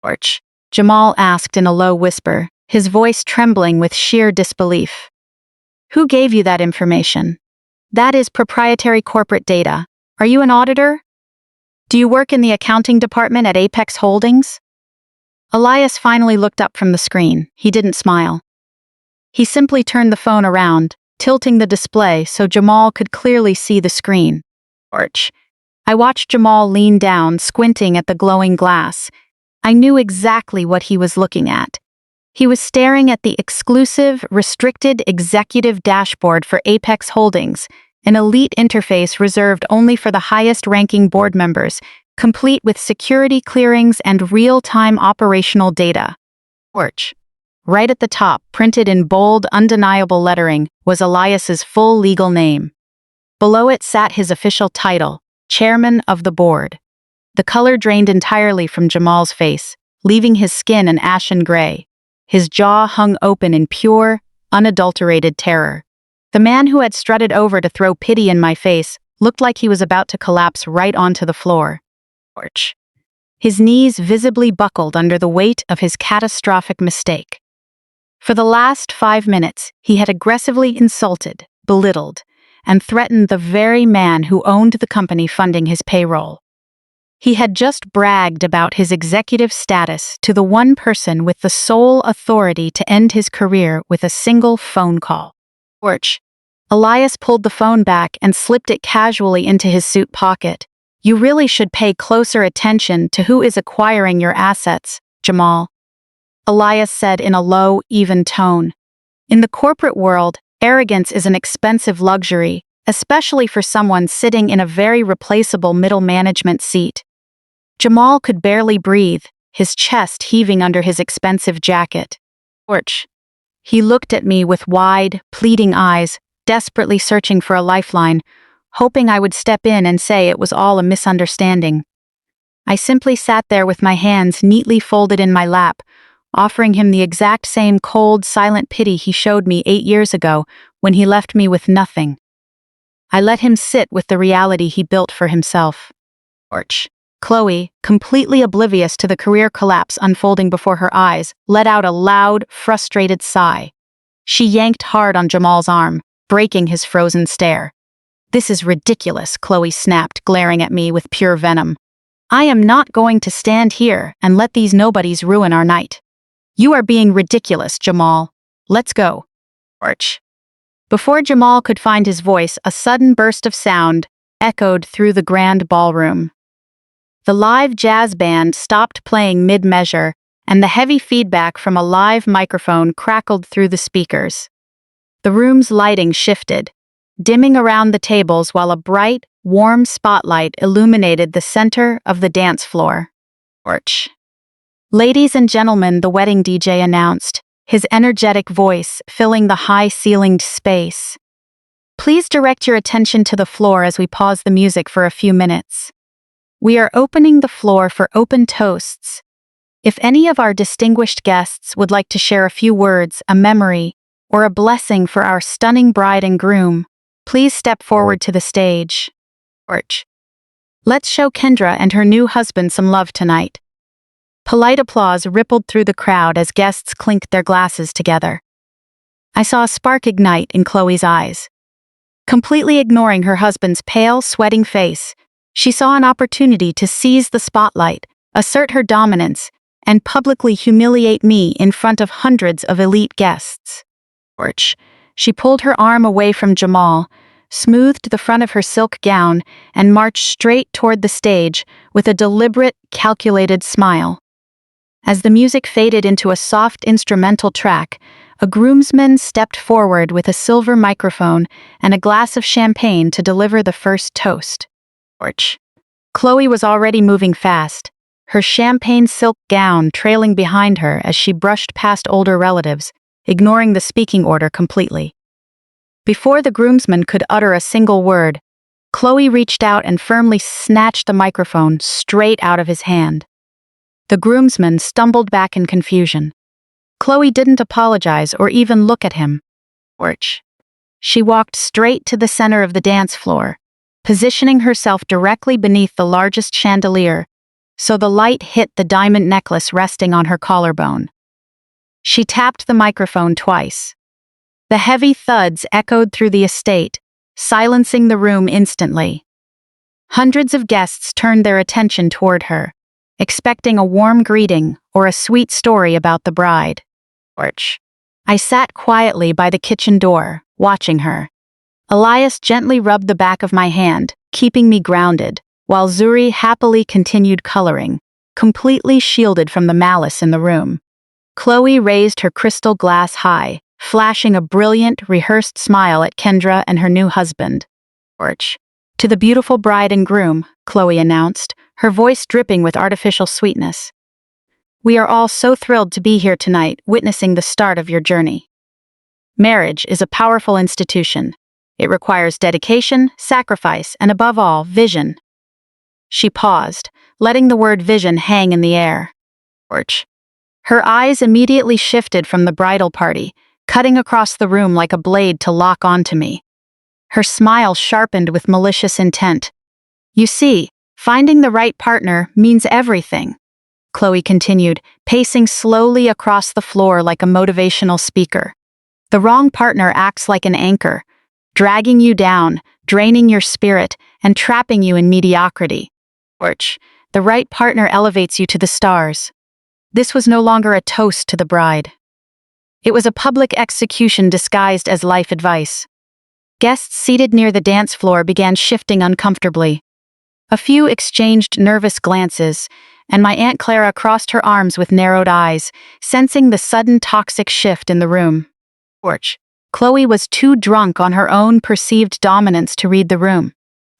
"Orch," Jamal asked in a low whisper, his voice trembling with sheer disbelief. "Who gave you that information?" "That is proprietary corporate data. Are you an auditor? Do you work in the accounting department at Apex Holdings?" Elias finally looked up from the screen. He didn't smile. He simply turned the phone around, tilting the display so Jamal could clearly see the screen. "Orch." I watched Jamal lean down, squinting at the glowing glass. I knew exactly what he was looking at. He was staring at the exclusive, restricted executive dashboard for Apex Holdings, an elite interface reserved only for the highest-ranking board members, complete with security clearings and real-time operational data. Orch. Right at the top, printed in bold, undeniable lettering, was Elias's full legal name. Below it sat his official title, Chairman of the Board. The color drained entirely from Jamal's face, leaving his skin an ashen gray. His jaw hung open in pure, unadulterated terror. The man who had strutted over to throw pity in my face looked like he was about to collapse right onto the floor. Orch. His knees visibly buckled under the weight of his catastrophic mistake. For the last 5 minutes, he had aggressively insulted, belittled, and threatened the very man who owned the company funding his payroll. He had just bragged about his executive status to the one person with the sole authority to end his career with a single phone call. Orch. Elias pulled the phone back and slipped it casually into his suit pocket. "You really should pay closer attention to who is acquiring your assets, Jamal," Elias said in a low, even tone. "In the corporate world, arrogance is an expensive luxury, especially for someone sitting in a very replaceable middle management seat." Jamal could barely breathe, his chest heaving under his expensive jacket. "Orch." He looked at me with wide, pleading eyes, desperately searching for a lifeline, hoping I would step in and say it was all a misunderstanding. I simply sat there with my hands neatly folded in my lap, offering him the exact same cold, silent pity he showed me 8 years ago when he left me with nothing. I let him sit with the reality he built for himself. Orch. Chloe, completely oblivious to the career collapse unfolding before her eyes, let out a loud, frustrated sigh. She yanked hard on Jamal's arm, breaking his frozen stare. "This is ridiculous," Chloe snapped, glaring at me with pure venom. "I am not going to stand here and let these nobodies ruin our night." "You are being ridiculous, Jamal. Let's go." Orch. Before Jamal could find his voice, a sudden burst of sound echoed through the grand ballroom. The live jazz band stopped playing mid-measure, and the heavy feedback from a live microphone crackled through the speakers. The room's lighting shifted, dimming around the tables while a bright, warm spotlight illuminated the center of the dance floor. Orch. "Ladies and gentlemen," the wedding DJ announced, his energetic voice filling the high-ceilinged space. "Please direct your attention to the floor as we pause the music for a few minutes. We are opening the floor for open toasts. If any of our distinguished guests would like to share a few words, a memory, or a blessing for our stunning bride and groom, please step forward to the stage." Orch. "Let's show Kendra and her new husband some love tonight." Polite applause rippled through the crowd as guests clinked their glasses together. I saw a spark ignite in Chloe's eyes. Completely ignoring her husband's pale, sweating face, she saw an opportunity to seize the spotlight, assert her dominance, and publicly humiliate me in front of hundreds of elite guests. Orch. She pulled her arm away from Jamal, smoothed the front of her silk gown, and marched straight toward the stage with a deliberate, calculated smile. As the music faded into a soft instrumental track, A groomsman stepped forward with a silver microphone and a glass of champagne to deliver the first toast. Porch. Chloe was already moving fast, her champagne silk gown trailing behind her as she brushed past older relatives, ignoring the speaking order completely. Before the groomsman could utter a single word, Chloe reached out and firmly snatched the microphone straight out of his hand. The groomsman stumbled back in confusion. Chloe didn't apologize or even look at him. Porch. She walked straight to the center of the dance floor, positioning herself directly beneath the largest chandelier, so the light hit the diamond necklace resting on her collarbone. She tapped the microphone twice. The heavy thuds echoed through the estate, silencing the room instantly. Hundreds of guests turned their attention toward her, expecting a warm greeting or a sweet story about the bride. I sat quietly by the kitchen door, watching her. Elias gently rubbed the back of my hand, keeping me grounded, while Zuri happily continued coloring, completely shielded from the malice in the room. Chloe raised her crystal glass high, flashing a brilliant, rehearsed smile at Kendra and her new husband. To the beautiful bride and groom, Chloe announced, her voice dripping with artificial sweetness. We are all so thrilled to be here tonight, witnessing the start of your journey. Marriage is a powerful institution. It requires dedication, sacrifice, and above all, vision. She paused, letting the word vision hang in the air. Her eyes immediately shifted from the bridal party, cutting across the room like a blade to lock onto me. Her smile sharpened with malicious intent. You see, finding the right partner means everything. Chloe continued, pacing slowly across the floor like a motivational speaker. The wrong partner acts like an anchor, dragging you down, draining your spirit, and trapping you in mediocrity. The right partner elevates you to the stars. This was no longer a toast to the bride. It was a public execution disguised as life advice. Guests seated near the dance floor began shifting uncomfortably. A few exchanged nervous glances, and my Aunt Clara crossed her arms with narrowed eyes, sensing the sudden toxic shift in the room. Chloe was too drunk on her own perceived dominance to read the room.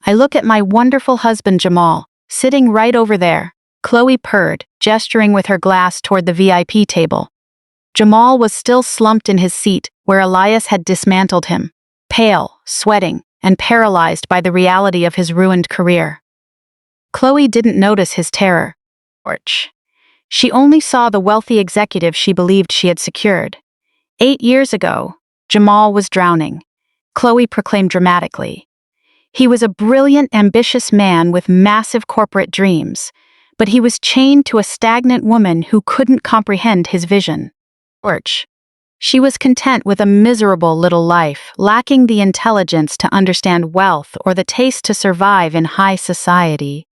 I look at my wonderful husband Jamal, sitting right over there. Chloe purred, gesturing with her glass toward the VIP table. Jamal was still slumped in his seat, where Elias had dismantled him, pale, sweating, and paralyzed by the reality of his ruined career. Chloe didn't notice his terror. She only saw the wealthy executive she believed she had secured. 8 years ago, Jamal was drowning, Chloe proclaimed dramatically. He was a brilliant, ambitious man with massive corporate dreams, but he was chained to a stagnant woman who couldn't comprehend his vision. She was content with a miserable little life, lacking the intelligence to understand wealth or the taste to survive in high society.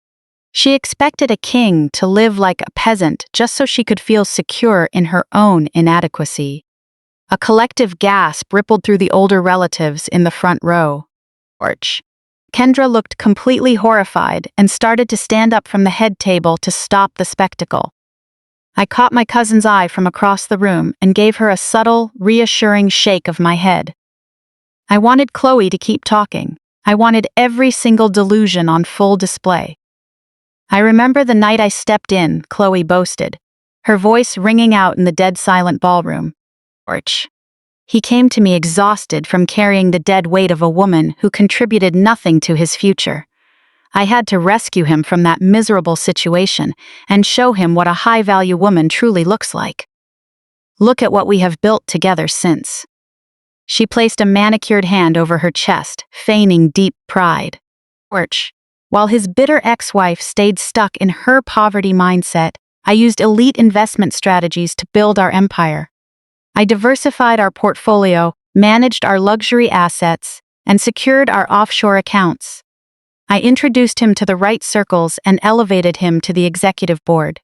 She expected a king to live like a peasant just so she could feel secure in her own inadequacy. A collective gasp rippled through the older relatives in the front row. Kendra looked completely horrified and started to stand up from the head table to stop the spectacle. I caught my cousin's eye from across the room and gave her a subtle, reassuring shake of my head. I wanted Chloe to keep talking. I wanted every single delusion on full display. I remember the night I stepped in, Chloe boasted, her voice ringing out in the dead-silent ballroom. He came to me exhausted from carrying the dead weight of a woman who contributed nothing to his future. I had to rescue him from that miserable situation and show him what a high-value woman truly looks like. Look at what we have built together since. She placed a manicured hand over her chest, feigning deep pride. While his bitter ex-wife stayed stuck in her poverty mindset, I used elite investment strategies to build our empire. I diversified our portfolio, managed our luxury assets, and secured our offshore accounts. I introduced him to the right circles and elevated him to the executive board.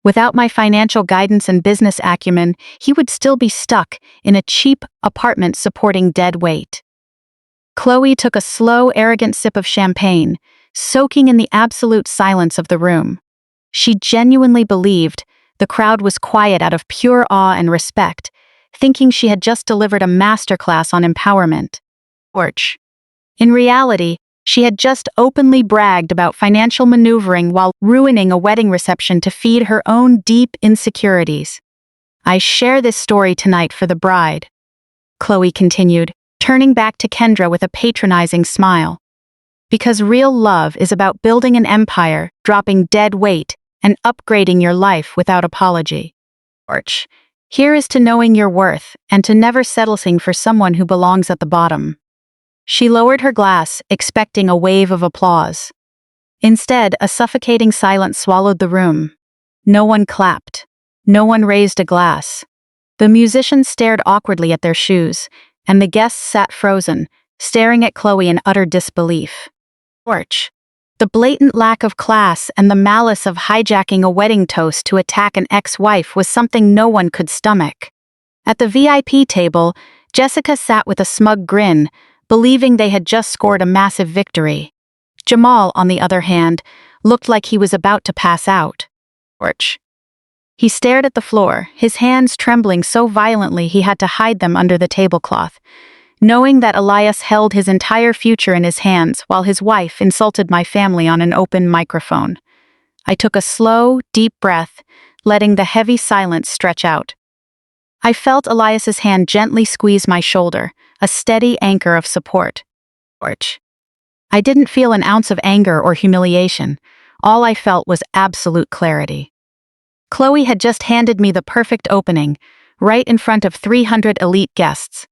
Without my financial guidance and business acumen, he would still be stuck in a cheap apartment supporting dead weight. Chloe took a slow, arrogant sip of champagne, soaking in the absolute silence of the room. She genuinely believed the crowd was quiet out of pure awe and respect, thinking she had just delivered a masterclass on empowerment. Orch. In reality, she had just openly bragged about financial maneuvering while ruining a wedding reception to feed her own deep insecurities. I share this story tonight for the bride, Chloe continued, turning back to Kendra with a patronizing smile. Because real love is about building an empire, dropping dead weight, and upgrading your life without apology. Orch. Here is to knowing your worth and to never settling for someone who belongs at the bottom. She lowered her glass, expecting a wave of applause. Instead, a suffocating silence swallowed the room. No one clapped. No one raised a glass. The musicians stared awkwardly at their shoes, and the guests sat frozen, staring at Chloe in utter disbelief. Orch. The blatant lack of class and the malice of hijacking a wedding toast to attack an ex-wife was something no one could stomach. At the VIP table, Jessica sat with a smug grin, believing they had just scored a massive victory. Jamal, on the other hand, looked like he was about to pass out. Orch. He stared at the floor, his hands trembling so violently he had to hide them under the tablecloth, knowing that Elias held his entire future in his hands while his wife insulted my family on an open microphone. I took a slow, deep breath, letting the heavy silence stretch out. I felt Elias's hand gently squeeze my shoulder, a steady anchor of support. Orch. I didn't feel an ounce of anger or humiliation. All I felt was absolute clarity. Chloe had just handed me the perfect opening, right in front of 300 elite guests.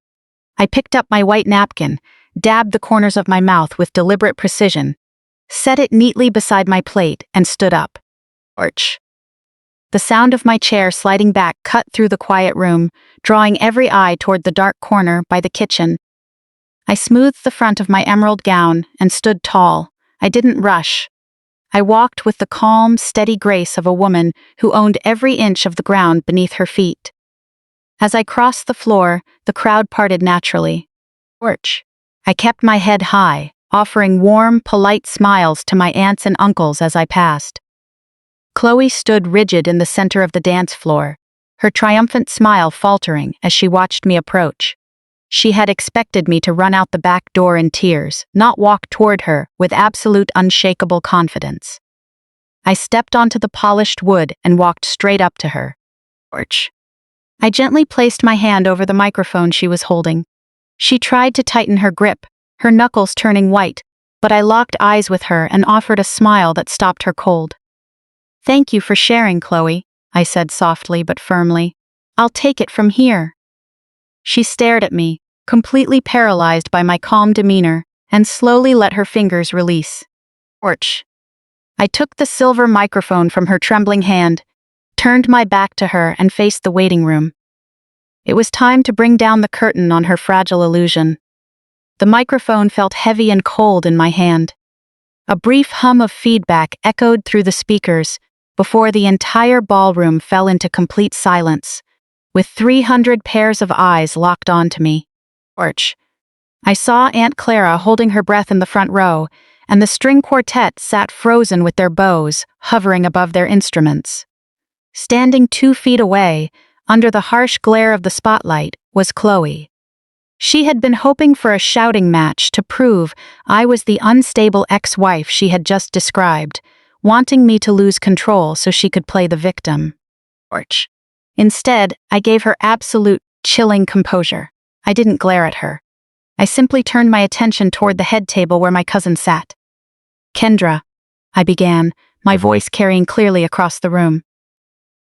I picked up my white napkin, dabbed the corners of my mouth with deliberate precision, set it neatly beside my plate, and stood up. Orch. The sound of my chair sliding back cut through the quiet room, drawing every eye toward the dark corner by the kitchen. I smoothed the front of my emerald gown and stood tall. I didn't rush. I walked with the calm, steady grace of a woman who owned every inch of the ground beneath her feet. As I crossed the floor, the crowd parted naturally. Orch. I kept my head high, offering warm, polite smiles to my aunts and uncles as I passed. Chloe stood rigid in the center of the dance floor, her triumphant smile faltering as she watched me approach. She had expected me to run out the back door in tears, not walk toward her with absolute unshakable confidence. I stepped onto the polished wood and walked straight up to her. Orch. I gently placed my hand over the microphone she was holding. She tried to tighten her grip, her knuckles turning white, but I locked eyes with her and offered a smile that stopped her cold. Thank you for sharing, Chloe, I said softly but firmly. I'll take it from here. She stared at me, completely paralyzed by my calm demeanor, and slowly let her fingers release. Orch. I took the silver microphone from her trembling hand, turned my back to her, and faced the waiting room. It was time to bring down the curtain on her fragile illusion. The microphone felt heavy and cold in my hand. A brief hum of feedback echoed through the speakers before the entire ballroom fell into complete silence, with 300 pairs of eyes locked onto me. Orch. I saw Aunt Clara holding her breath in the front row, and the string quartet sat frozen with their bows hovering above their instruments. Standing 2 feet away, under the harsh glare of the spotlight, was Chloe. She had been hoping for a shouting match to prove I was the unstable ex-wife she had just described, wanting me to lose control so she could play the victim. Orch. Instead, I gave her absolute, chilling composure. I didn't glare at her. I simply turned my attention toward the head table where my cousin sat. Kendra, I began, my voice carrying clearly across the room.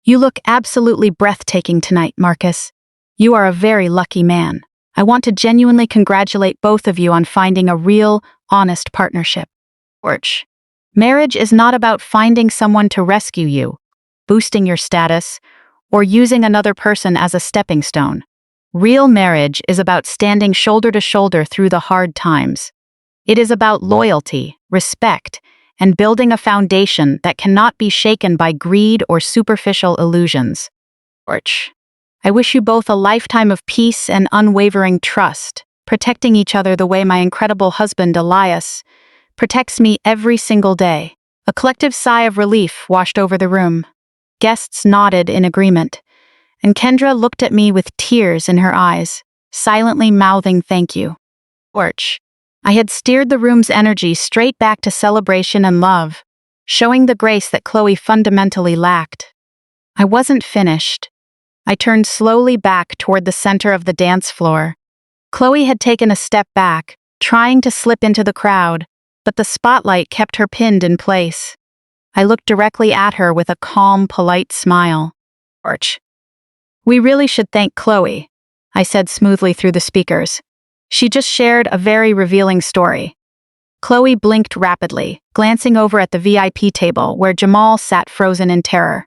You look absolutely breathtaking tonight, Marcus. You are a very lucky man. I want to genuinely congratulate both of you on finding a real, honest partnership. Orch. Marriage is not about finding someone to rescue you, boosting your status, or using another person as a stepping stone. Real marriage is about standing shoulder to shoulder through the hard times. It is about loyalty, respect, and building a foundation that cannot be shaken by greed or superficial illusions. Orch. I wish you both a lifetime of peace and unwavering trust, protecting each other the way my incredible husband Elias protects me every single day. A collective sigh of relief washed over the room. Guests nodded in agreement, and Kendra looked at me with tears in her eyes, silently mouthing thank you. Porch. I had steered the room's energy straight back to celebration and love, showing the grace that Chloe fundamentally lacked. I wasn't finished. I turned slowly back toward the center of the dance floor. Chloe had taken a step back, trying to slip into the crowd, but the spotlight kept her pinned in place. I looked directly at her with a calm, polite smile. Porch. We really should thank Chloe, I said smoothly through the speakers. She just shared a very revealing story. Chloe blinked rapidly, glancing over at the VIP table where Jamal sat frozen in terror.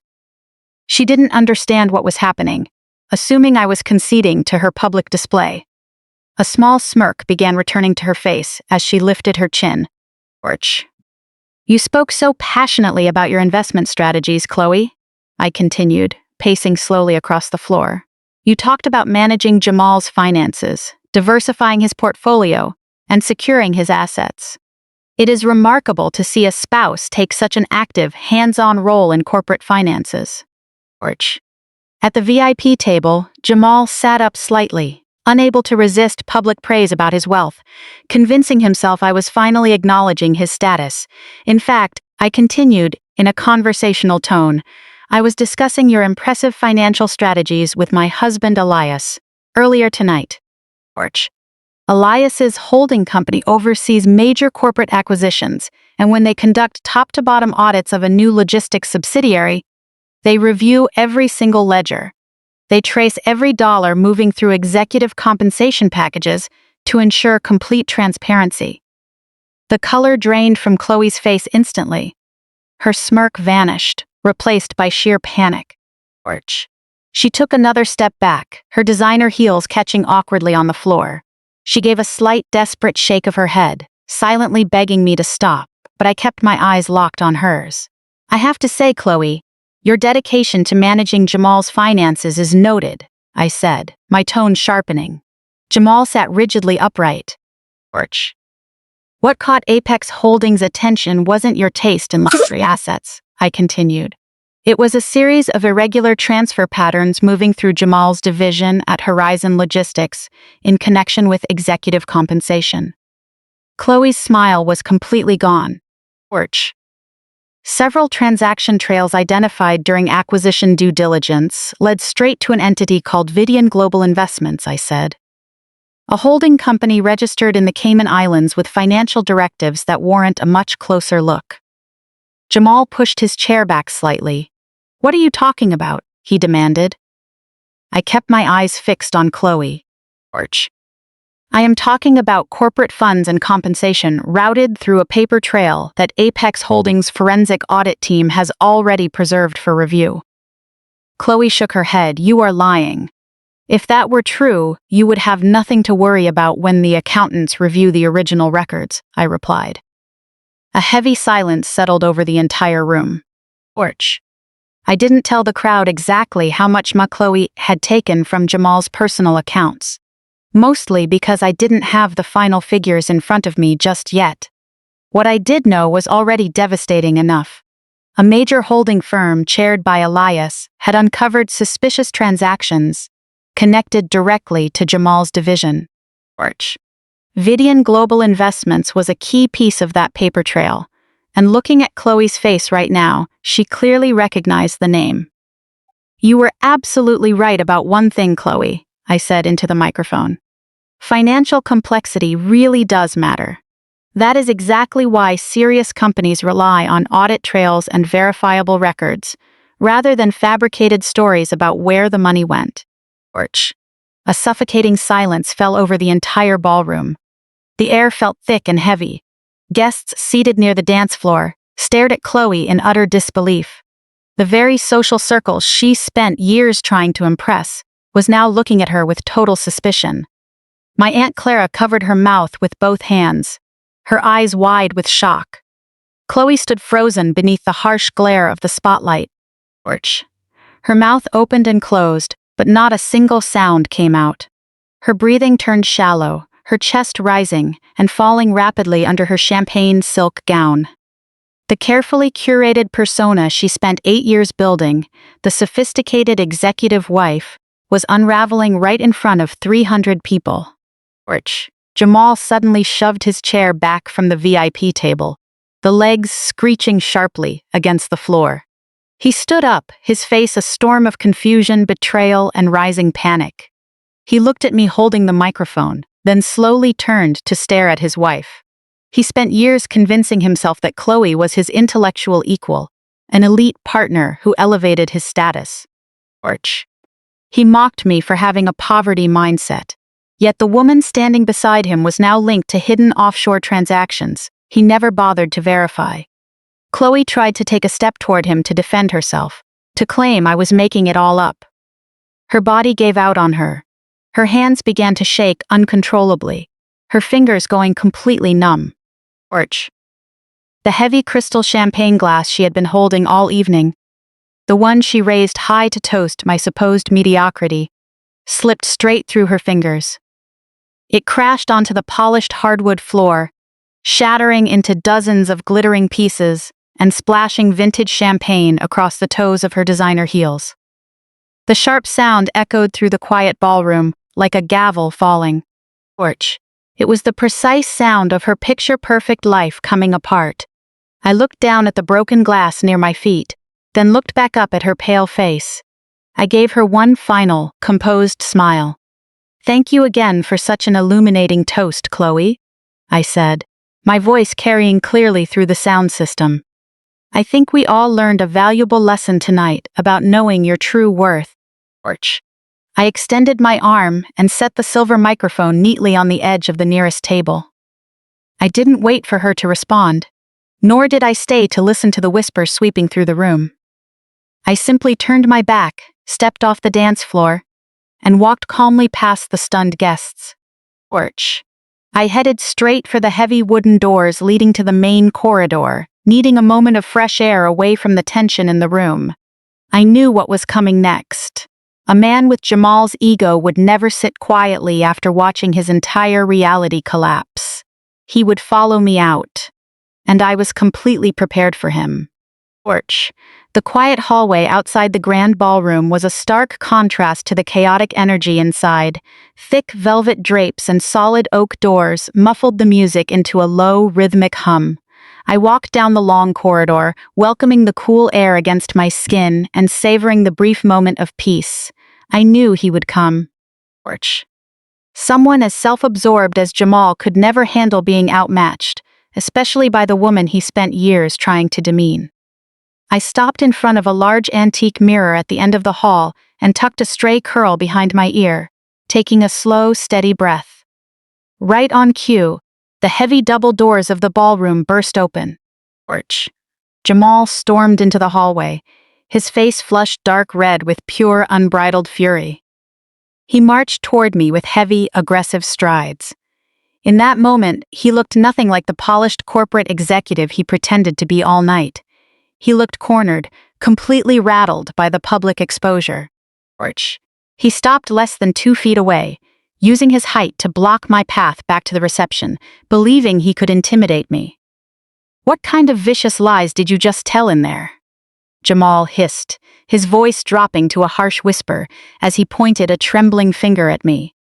She didn't understand what was happening, assuming I was conceding to her public display. A small smirk began returning to her face as she lifted her chin. Porch. You spoke so passionately about your investment strategies, Chloe, I continued, pacing slowly across the floor. You talked about managing Jamal's finances, diversifying his portfolio, and securing his assets. It is remarkable to see a spouse take such an active, hands-on role in corporate finances. Porch. At the VIP table, Jamal sat up slightly, unable to resist public praise about his wealth, convincing himself I was finally acknowledging his status. In fact, I continued, in a conversational tone, I was discussing your impressive financial strategies with my husband Elias, earlier tonight. Porch. Elias's holding company oversees major corporate acquisitions, and when they conduct top-to-bottom audits of a new logistics subsidiary, they review every single ledger. They trace every dollar moving through executive compensation packages to ensure complete transparency. The color drained from Chloe's face instantly. Her smirk vanished, replaced by sheer panic. Porch. She took another step back, her designer heels catching awkwardly on the floor. She gave a slight, desperate shake of her head, silently begging me to stop, but I kept my eyes locked on hers. I have to say, Chloe, your dedication to managing Jamal's finances is noted, I said, my tone sharpening. Jamal sat rigidly upright. Porch. What caught Apex Holdings' attention wasn't your taste in luxury assets, I continued. It was a series of irregular transfer patterns moving through Jamal's division at Horizon Logistics in connection with executive compensation. Chloe's smile was completely gone. Porch. Several transaction trails identified during acquisition due diligence led straight to an entity called Vidian Global Investments, I said. A holding company registered in the Cayman Islands with financial directives that warrant a much closer look. Jamal pushed his chair back slightly. What are you talking about? He demanded. I kept my eyes fixed on Chloe. Porch. I am talking about corporate funds and compensation routed through a paper trail that Apex Holdings' forensic audit team has already preserved for review. Chloe shook her head. You are lying. If that were true, you would have nothing to worry about when the accountants review the original records, I replied. A heavy silence settled over the entire room. Porch. I didn't tell the crowd exactly how much Chloe had taken from Jamal's personal accounts, mostly because I didn't have the final figures in front of me just yet. What I did know was already devastating enough. A major holding firm chaired by Elias had uncovered suspicious transactions connected directly to Jamal's division. Porch. Vidian Global Investments was a key piece of that paper trail, and looking at Chloe's face right now, she clearly recognized the name. You were absolutely right about one thing, Chloe, I said into the microphone. Financial complexity really does matter. That is exactly why serious companies rely on audit trails and verifiable records, rather than fabricated stories about where the money went. Porch. A suffocating silence fell over the entire ballroom. The air felt thick and heavy. Guests seated near the dance floor stared at Chloe in utter disbelief. The very social circle she spent years trying to impress was now looking at her with total suspicion. My Aunt Clara covered her mouth with both hands, her eyes wide with shock. Chloe stood frozen beneath the harsh glare of the spotlight. Porch. Her mouth opened and closed, but not a single sound came out. Her breathing turned shallow, her chest rising and falling rapidly under her champagne silk gown. The carefully curated persona she spent 8 years building, the sophisticated executive wife, was unraveling right in front of 300 people. Jamal suddenly shoved his chair back from the VIP table, the legs screeching sharply against the floor. He stood up, his face a storm of confusion, betrayal, and rising panic. He looked at me holding the microphone, then slowly turned to stare at his wife. He spent years convincing himself that Chloe was his intellectual equal, an elite partner who elevated his status. He mocked me for having a poverty mindset. Yet the woman standing beside him was now linked to hidden offshore transactions he never bothered to verify. Chloe tried to take a step toward him to defend herself, to claim I was making it all up. Her body gave out on her. Her hands began to shake uncontrollably, her fingers going completely numb. The heavy crystal champagne glass she had been holding all evening, the one she raised high to toast my supposed mediocrity, slipped straight through her fingers. It crashed onto the polished hardwood floor, shattering into dozens of glittering pieces and splashing vintage champagne across the toes of her designer heels. The sharp sound echoed through the quiet ballroom like a gavel falling. It was the precise sound of her picture-perfect life coming apart. I looked down at the broken glass near my feet, then looked back up at her pale face. I gave her one final, composed smile. "Thank you again for such an illuminating toast, Chloe," I said, my voice carrying clearly through the sound system. "I think we all learned a valuable lesson tonight about knowing your true worth." I extended my arm and set the silver microphone neatly on the edge of the nearest table. I didn't wait for her to respond, nor did I stay to listen to the whispers sweeping through the room. I simply turned my back, stepped off the dance floor, and walked calmly past the stunned guests. I headed straight for the heavy wooden doors leading to the main corridor, needing a moment of fresh air away from the tension in the room. I knew what was coming next. A man with Jamal's ego would never sit quietly after watching his entire reality collapse. He would follow me out, and I was completely prepared for him. The quiet hallway outside the grand ballroom was a stark contrast to the chaotic energy inside. Thick velvet drapes and solid oak doors muffled the music into a low, rhythmic hum. I walked down the long corridor, welcoming the cool air against my skin and savoring the brief moment of peace. I knew he would come. Someone as self-absorbed as Jamal could never handle being outmatched, especially by the woman he spent years trying to demean. I stopped in front of a large antique mirror at the end of the hall and tucked a stray curl behind my ear, taking a slow, steady breath. Right on cue, the heavy double doors of the ballroom burst open. Jamal stormed into the hallway, his face flushed dark red with pure, unbridled fury. He marched toward me with heavy, aggressive strides. In that moment, he looked nothing like the polished corporate executive he pretended to be all night. He looked cornered, completely rattled by the public exposure. He stopped less than 2 feet away, using his height to block my path back to the reception, believing he could intimidate me. "What kind of vicious lies did you just tell in there?" Jamal hissed, his voice dropping to a harsh whisper as he pointed a trembling finger at me.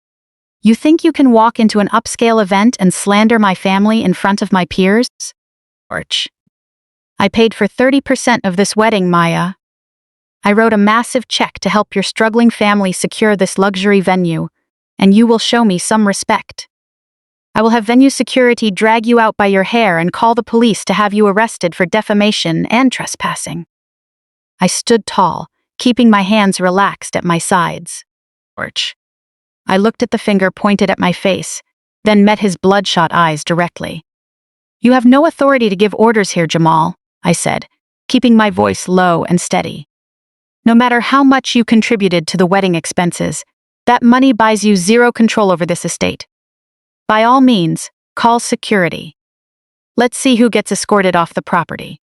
"You think you can walk into an upscale event and slander my family in front of my peers?" "I paid for 30% of this wedding, Maya. I wrote a massive check to help your struggling family secure this luxury venue, and you will show me some respect. I will have venue security drag you out by your hair and call the police to have you arrested for defamation and trespassing." I stood tall, keeping my hands relaxed at my sides. I looked at the finger pointed at my face, then met his bloodshot eyes directly. "You have no authority to give orders here, Jamal," I said, keeping my voice low and steady. "No matter how much you contributed to the wedding expenses, that money buys you zero control over this estate. By all means, call security. Let's see who gets escorted off the property."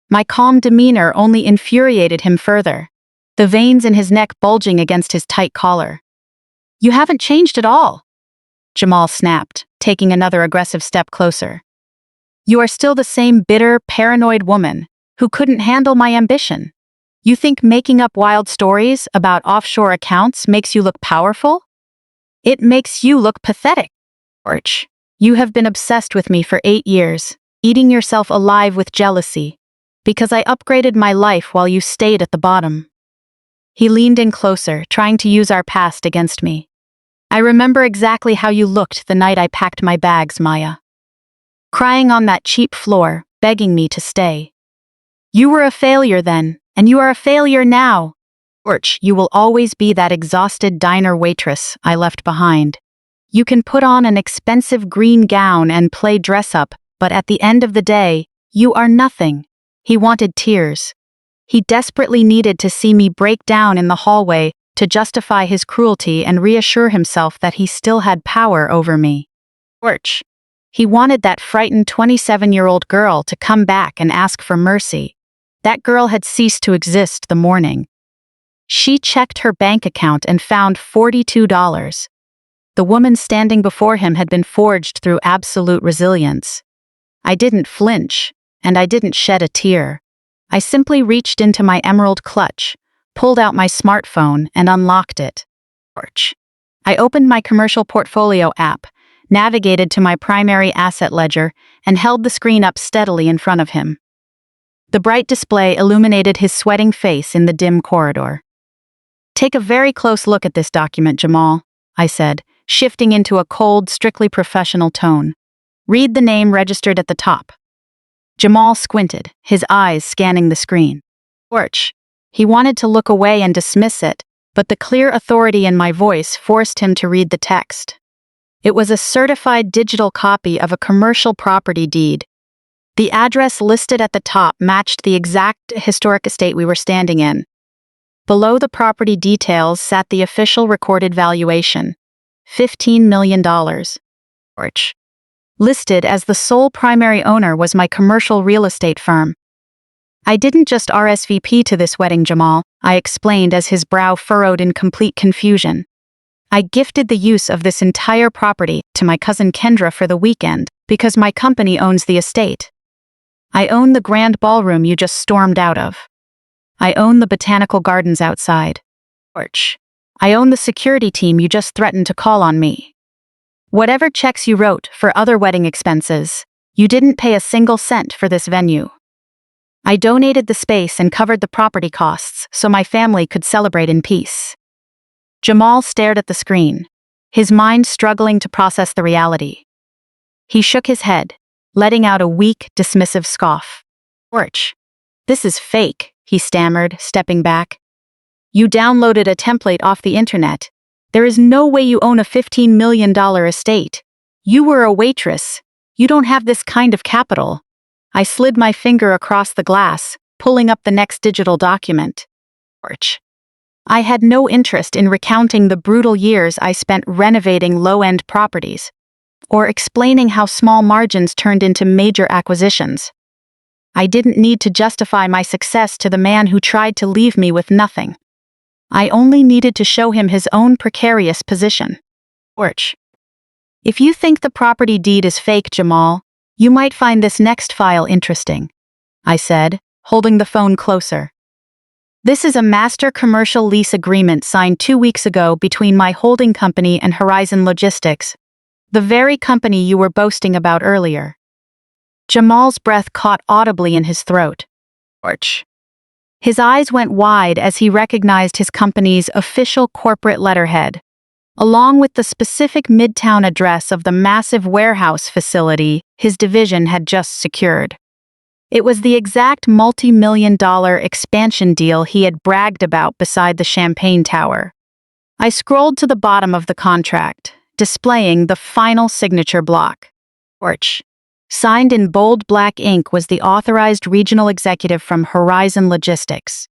My calm demeanor only infuriated him further, the veins in his neck bulging against his tight collar. "You haven't changed at all," Jamal snapped, taking another aggressive step closer. You are still the same bitter, paranoid woman who couldn't handle my ambition. You think making up wild stories about offshore accounts makes you look powerful? It makes you look pathetic. George, you have been obsessed with me for 8 years, eating yourself alive with jealousy, because I upgraded my life while you stayed at the bottom. He leaned in closer, trying to use our past against me. I remember exactly how you looked the night I packed my bags, Maya. Crying on that cheap floor, begging me to stay. You were a failure then, and you are a failure now. George, you will always be that exhausted diner waitress I left behind. You can put on an expensive green gown and play dress-up, but at the end of the day, you are nothing. He wanted tears. He desperately needed to see me break down in the hallway to justify his cruelty and reassure himself that he still had power over me. George. He wanted that frightened 27-year-old girl to come back and ask for mercy. That girl had ceased to exist the morning. She checked her bank account and found $42. The woman standing before him had been forged through absolute resilience. I didn't flinch, and I didn't shed a tear. I simply reached into my emerald clutch, pulled out my smartphone, and unlocked it. I opened my commercial portfolio app, navigated to my primary asset ledger, and held the screen up steadily in front of him. The bright display illuminated his sweating face in the dim corridor. Take a very close look at this document, Jamal, I said, shifting into a cold, strictly professional tone. Read the name registered at the top. Jamal squinted, his eyes scanning the screen. George. He wanted to look away and dismiss it, but the clear authority in my voice forced him to read the text. It was a certified digital copy of a commercial property deed. The address listed at the top matched the exact historic estate we were standing in. Below the property details sat the official recorded valuation, $15 million. George. Listed as the sole primary owner was my commercial real estate firm. I didn't just RSVP to this wedding, Jamal, I explained as his brow furrowed in complete confusion. I gifted the use of this entire property to my cousin Kendra for the weekend because my company owns the estate. I own the grand ballroom you just stormed out of. I own the botanical gardens outside. George. I own the security team you just threatened to call on me. Whatever checks you wrote for other wedding expenses, you didn't pay a single cent for this venue. I donated the space and covered the property costs so my family could celebrate in peace. Jamal stared at the screen, his mind struggling to process the reality. He shook his head, letting out a weak, dismissive scoff. George. This is fake, he stammered, stepping back. You downloaded a template off the internet. There is no way you own a $15 million estate. You were a waitress. You don't have this kind of capital. I slid my finger across the glass, pulling up the next digital document. George. I had no interest in recounting the brutal years I spent renovating low-end properties, or explaining how small margins turned into major acquisitions. I didn't need to justify my success to the man who tried to leave me with nothing. I only needed to show him his own precarious position. George. If you think the property deed is fake, Jamal, you might find this next file interesting, I said, holding the phone closer. This is a master commercial lease agreement signed 2 weeks ago between my holding company and Horizon Logistics, the very company you were boasting about earlier. Jamal's breath caught audibly in his throat. George. His eyes went wide as he recognized his company's official corporate letterhead, along with the specific midtown address of the massive warehouse facility his division had just secured. It was the exact multi-million-dollar expansion deal he had bragged about beside the Champagne Tower. I scrolled to the bottom of the contract, displaying the final signature block. George. Signed in bold black ink was the authorized regional executive from Horizon Logistics.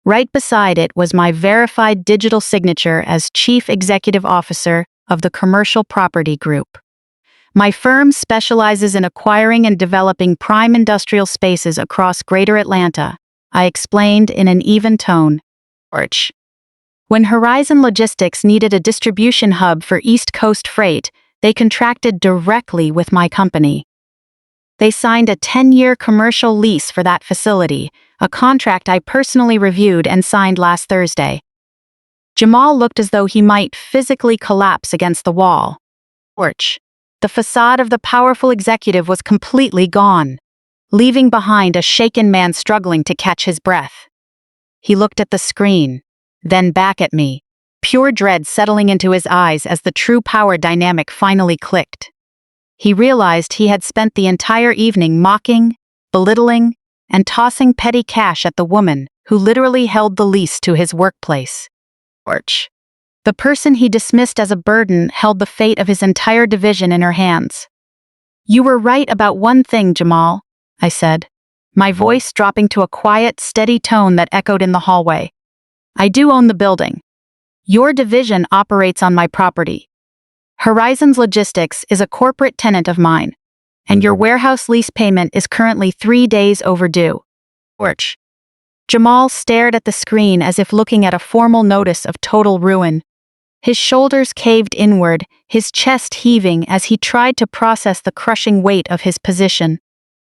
Right beside it was my verified digital signature as Chief Executive Officer of the Commercial Property Group. My firm specializes in acquiring and developing prime industrial spaces across Greater Atlanta, I explained in an even tone. George. When Horizon Logistics needed a distribution hub for East Coast freight, they contracted directly with my company. They signed a 10-year commercial lease for that facility, a contract I personally reviewed and signed last Thursday. Jamal looked as though he might physically collapse against the wall. The facade of the powerful executive was completely gone, leaving behind a shaken man struggling to catch his breath. He looked at the screen, then back at me, pure dread settling into his eyes as the true power dynamic finally clicked. He realized he had spent the entire evening mocking, belittling, and tossing petty cash at the woman who literally held the lease to his workplace. The person he dismissed as a burden held the fate of his entire division in her hands. "You were right about one thing, Jamal," I said, my voice dropping to a quiet, steady tone that echoed in the hallway. "I do own the building. Your division operates on my property. Horizons Logistics is a corporate tenant of mine, and your warehouse lease payment is currently 3 days overdue." Jamal stared at the screen as if looking at a formal notice of total ruin. His shoulders caved inward, his chest heaving as he tried to process the crushing weight of his position.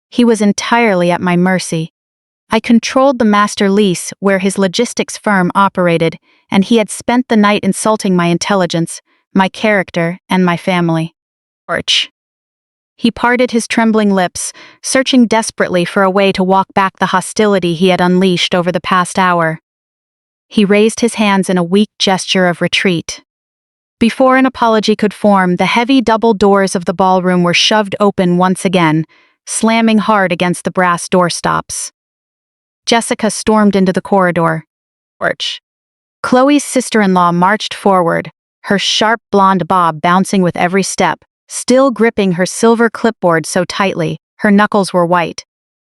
He was entirely at my mercy. I controlled the master lease where his logistics firm operated, and he had spent the night insulting my intelligence, my character, and my family. He parted his trembling lips, searching desperately for a way to walk back the hostility he had unleashed over the past hour. He raised his hands in a weak gesture of retreat. Before an apology could form, the heavy double doors of the ballroom were shoved open once again, slamming hard against the brass doorstops. Jessica stormed into the corridor. Chloe's sister-in-law marched forward, her sharp blonde bob bouncing with every step, still gripping her silver clipboard so tightly, her knuckles were white.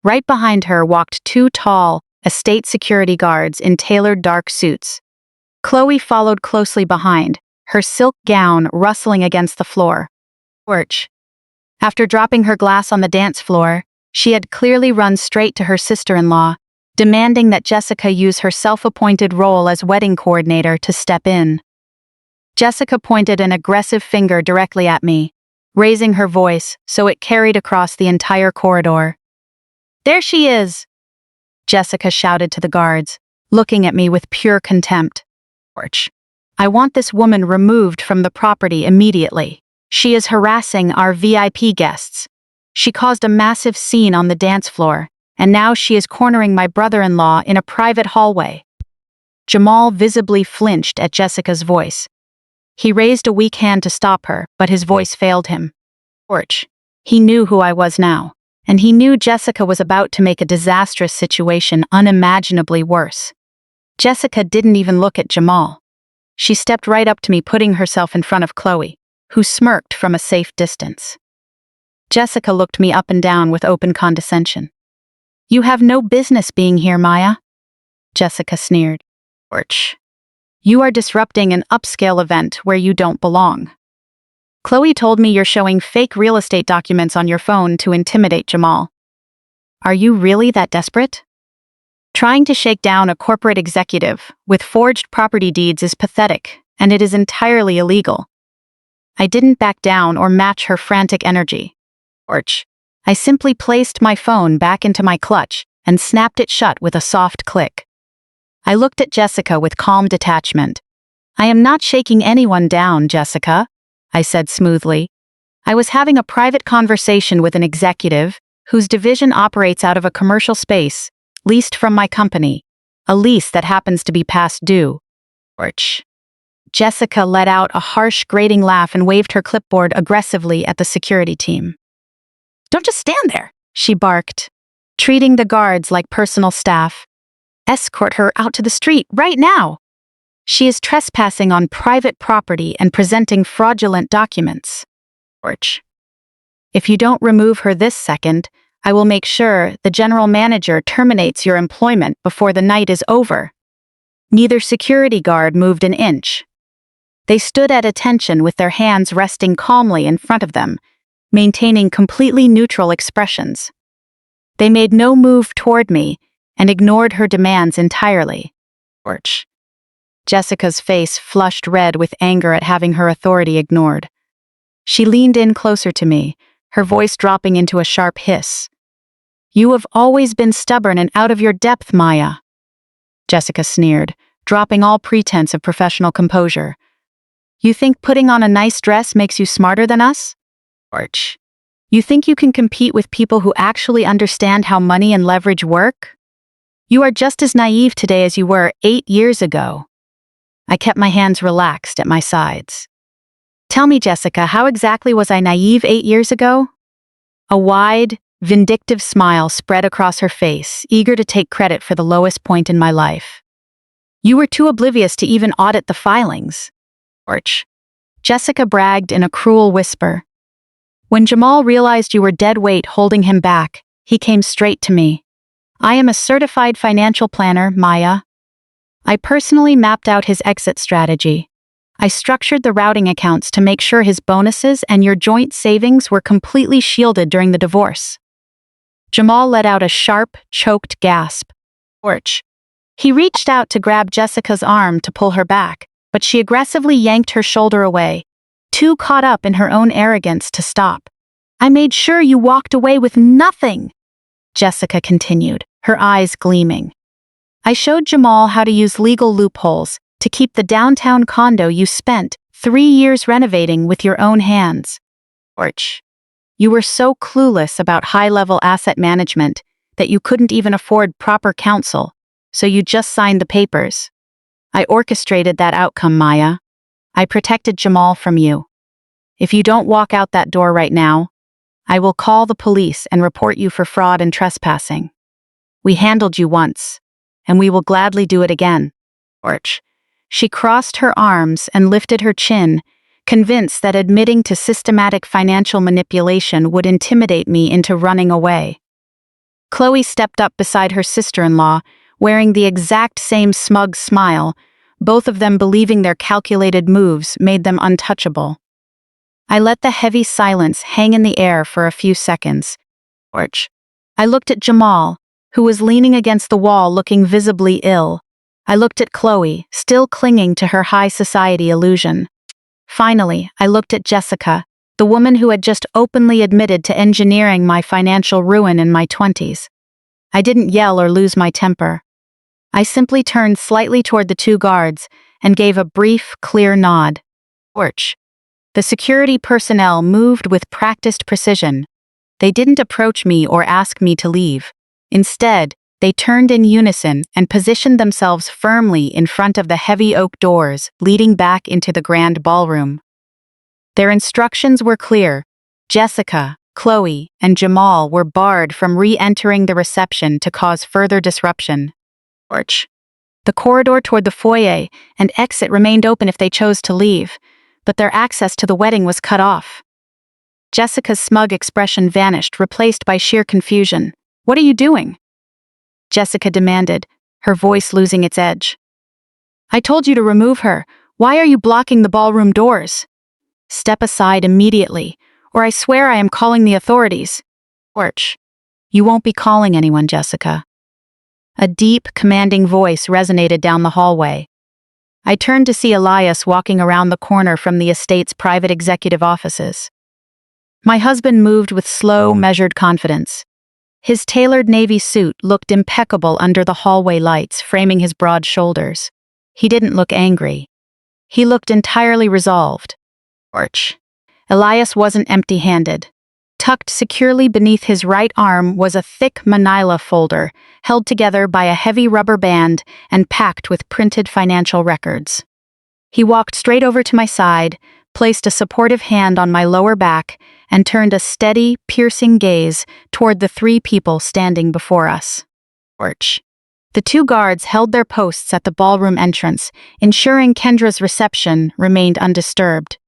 Right behind her walked 2 tall, estate security guards in tailored dark suits. Chloe followed closely behind, her silk gown rustling against the floor. After dropping her glass on the dance floor, she had clearly run straight to her sister-in-law, demanding that Jessica use her self-appointed role as wedding coordinator to step in. Jessica pointed an aggressive finger directly at me, raising her voice so it carried across the entire corridor. "There she is!" Jessica shouted to the guards, looking at me with pure contempt. "I want this woman removed from the property immediately. She is harassing our VIP guests. She caused a massive scene on the dance floor, and now she is cornering my brother-in-law in a private hallway." Jamal visibly flinched at Jessica's voice. He raised a weak hand to stop her, but his voice failed him. He knew who I was now, and he knew Jessica was about to make a disastrous situation unimaginably worse. Jessica didn't even look at Jamal. She stepped right up to me, putting herself in front of Chloe, who smirked from a safe distance. Jessica looked me up and down with open condescension. "You have no business being here, Maya," Jessica sneered. "You are disrupting an upscale event where you don't belong. Chloe told me you're showing fake real estate documents on your phone to intimidate Jamal. Are you really that desperate? Trying to shake down a corporate executive with forged property deeds is pathetic, and it is entirely illegal." I didn't back down or match her frantic energy. I simply placed my phone back into my clutch and snapped it shut with a soft click. I looked at Jessica with calm detachment. "I am not shaking anyone down, Jessica," I said smoothly. "I was having a private conversation with an executive whose division operates out of a commercial space, leased from my company, a lease that happens to be past due." Jessica let out a harsh, grating laugh and waved her clipboard aggressively at the security team. "Don't just stand there," she barked, treating the guards like personal staff. "Escort her out to the street right now. She is trespassing on private property and presenting fraudulent documents. If you don't remove her this second, I will make sure the general manager terminates your employment before the night is over." Neither security guard moved an inch. They stood at attention with their hands resting calmly in front of them, maintaining completely neutral expressions. They made no move toward me and ignored her demands entirely. Jessica's face flushed red with anger at having her authority ignored. She leaned in closer to me, her voice dropping into a sharp hiss. "You have always been stubborn and out of your depth, Maya." Jessica sneered, dropping all pretense of professional composure. "You think putting on a nice dress makes you smarter than us? Arch. You think you can compete with people who actually understand how money and leverage work? You are just as naive today as you were 8 years ago." I kept my hands relaxed at my sides. "Tell me, Jessica, how exactly was I naive 8 years ago?" A wide, vindictive smile spread across her face, eager to take credit for the lowest point in my life. "You were too oblivious to even audit the filings." Arch. Jessica bragged in a cruel whisper. "When Jamal realized you were dead weight holding him back, he came straight to me. I am a certified financial planner, Maya. I personally mapped out his exit strategy. I structured the routing accounts to make sure his bonuses and your joint savings were completely shielded during the divorce." Jamal let out a sharp, choked gasp. Orch. He reached out to grab Jessica's arm to pull her back, but she aggressively yanked her shoulder away, too caught up in her own arrogance to stop. "I made sure you walked away with nothing," Jessica continued, her eyes gleaming. "I showed Jamal how to use legal loopholes to keep the downtown condo you spent 3 years renovating with your own hands." Orch. You were so clueless about high-level asset management that you couldn't even afford proper counsel, so you just signed the papers. I orchestrated that outcome, Maya. I protected Jamal from you. If you don't walk out that door right now, I will call the police and report you for fraud and trespassing. We handled you once, and we will gladly do it again." Orch. She crossed her arms and lifted her chin, convinced that admitting to systematic financial manipulation would intimidate me into running away. Chloe stepped up beside her sister-in-law, wearing the exact same smug smile, both of them believing their calculated moves made them untouchable. I let the heavy silence hang in the air for a few seconds. Orch. I looked at Jamal, who was leaning against the wall looking visibly ill. I looked at Chloe, still clinging to her high society illusion. Finally, I looked at Jessica, the woman who had just openly admitted to engineering my financial ruin in my 20s. I didn't yell or lose my temper. I simply turned slightly toward the 2 guards and gave a brief, clear nod. Orch. The security personnel moved with practiced precision. They didn't approach me or ask me to leave. Instead, they turned in unison and positioned themselves firmly in front of the heavy oak doors leading back into the grand ballroom. Their instructions were clear. Jessica, Chloe, and Jamal were barred from re-entering the reception to cause further disruption. Orch. The corridor toward the foyer and exit remained open if they chose to leave, but their access to the wedding was cut off. Jessica's smug expression vanished, replaced by sheer confusion. "What are you doing?" Jessica demanded, her voice losing its edge. "I told you to remove her. Why are you blocking the ballroom doors? Step aside immediately, or I swear I am calling the authorities." Orch. You won't be calling anyone, Jessica. A deep, commanding voice resonated down the hallway. I turned to see Elias walking around the corner from the estate's private executive offices. My husband moved with slow, measured confidence. His tailored navy suit looked impeccable under the hallway lights framing his broad shoulders. He didn't look angry. He looked entirely resolved. Orch. Elias wasn't empty-handed. Tucked securely beneath his right arm was a thick manila folder, held together by a heavy rubber band and packed with printed financial records. He walked straight over to my side, placed a supportive hand on my lower back, and turned a steady, piercing gaze toward the 3 people standing before us. Orch. The 2 guards held their posts at the ballroom entrance, ensuring Kendra's reception remained undisturbed.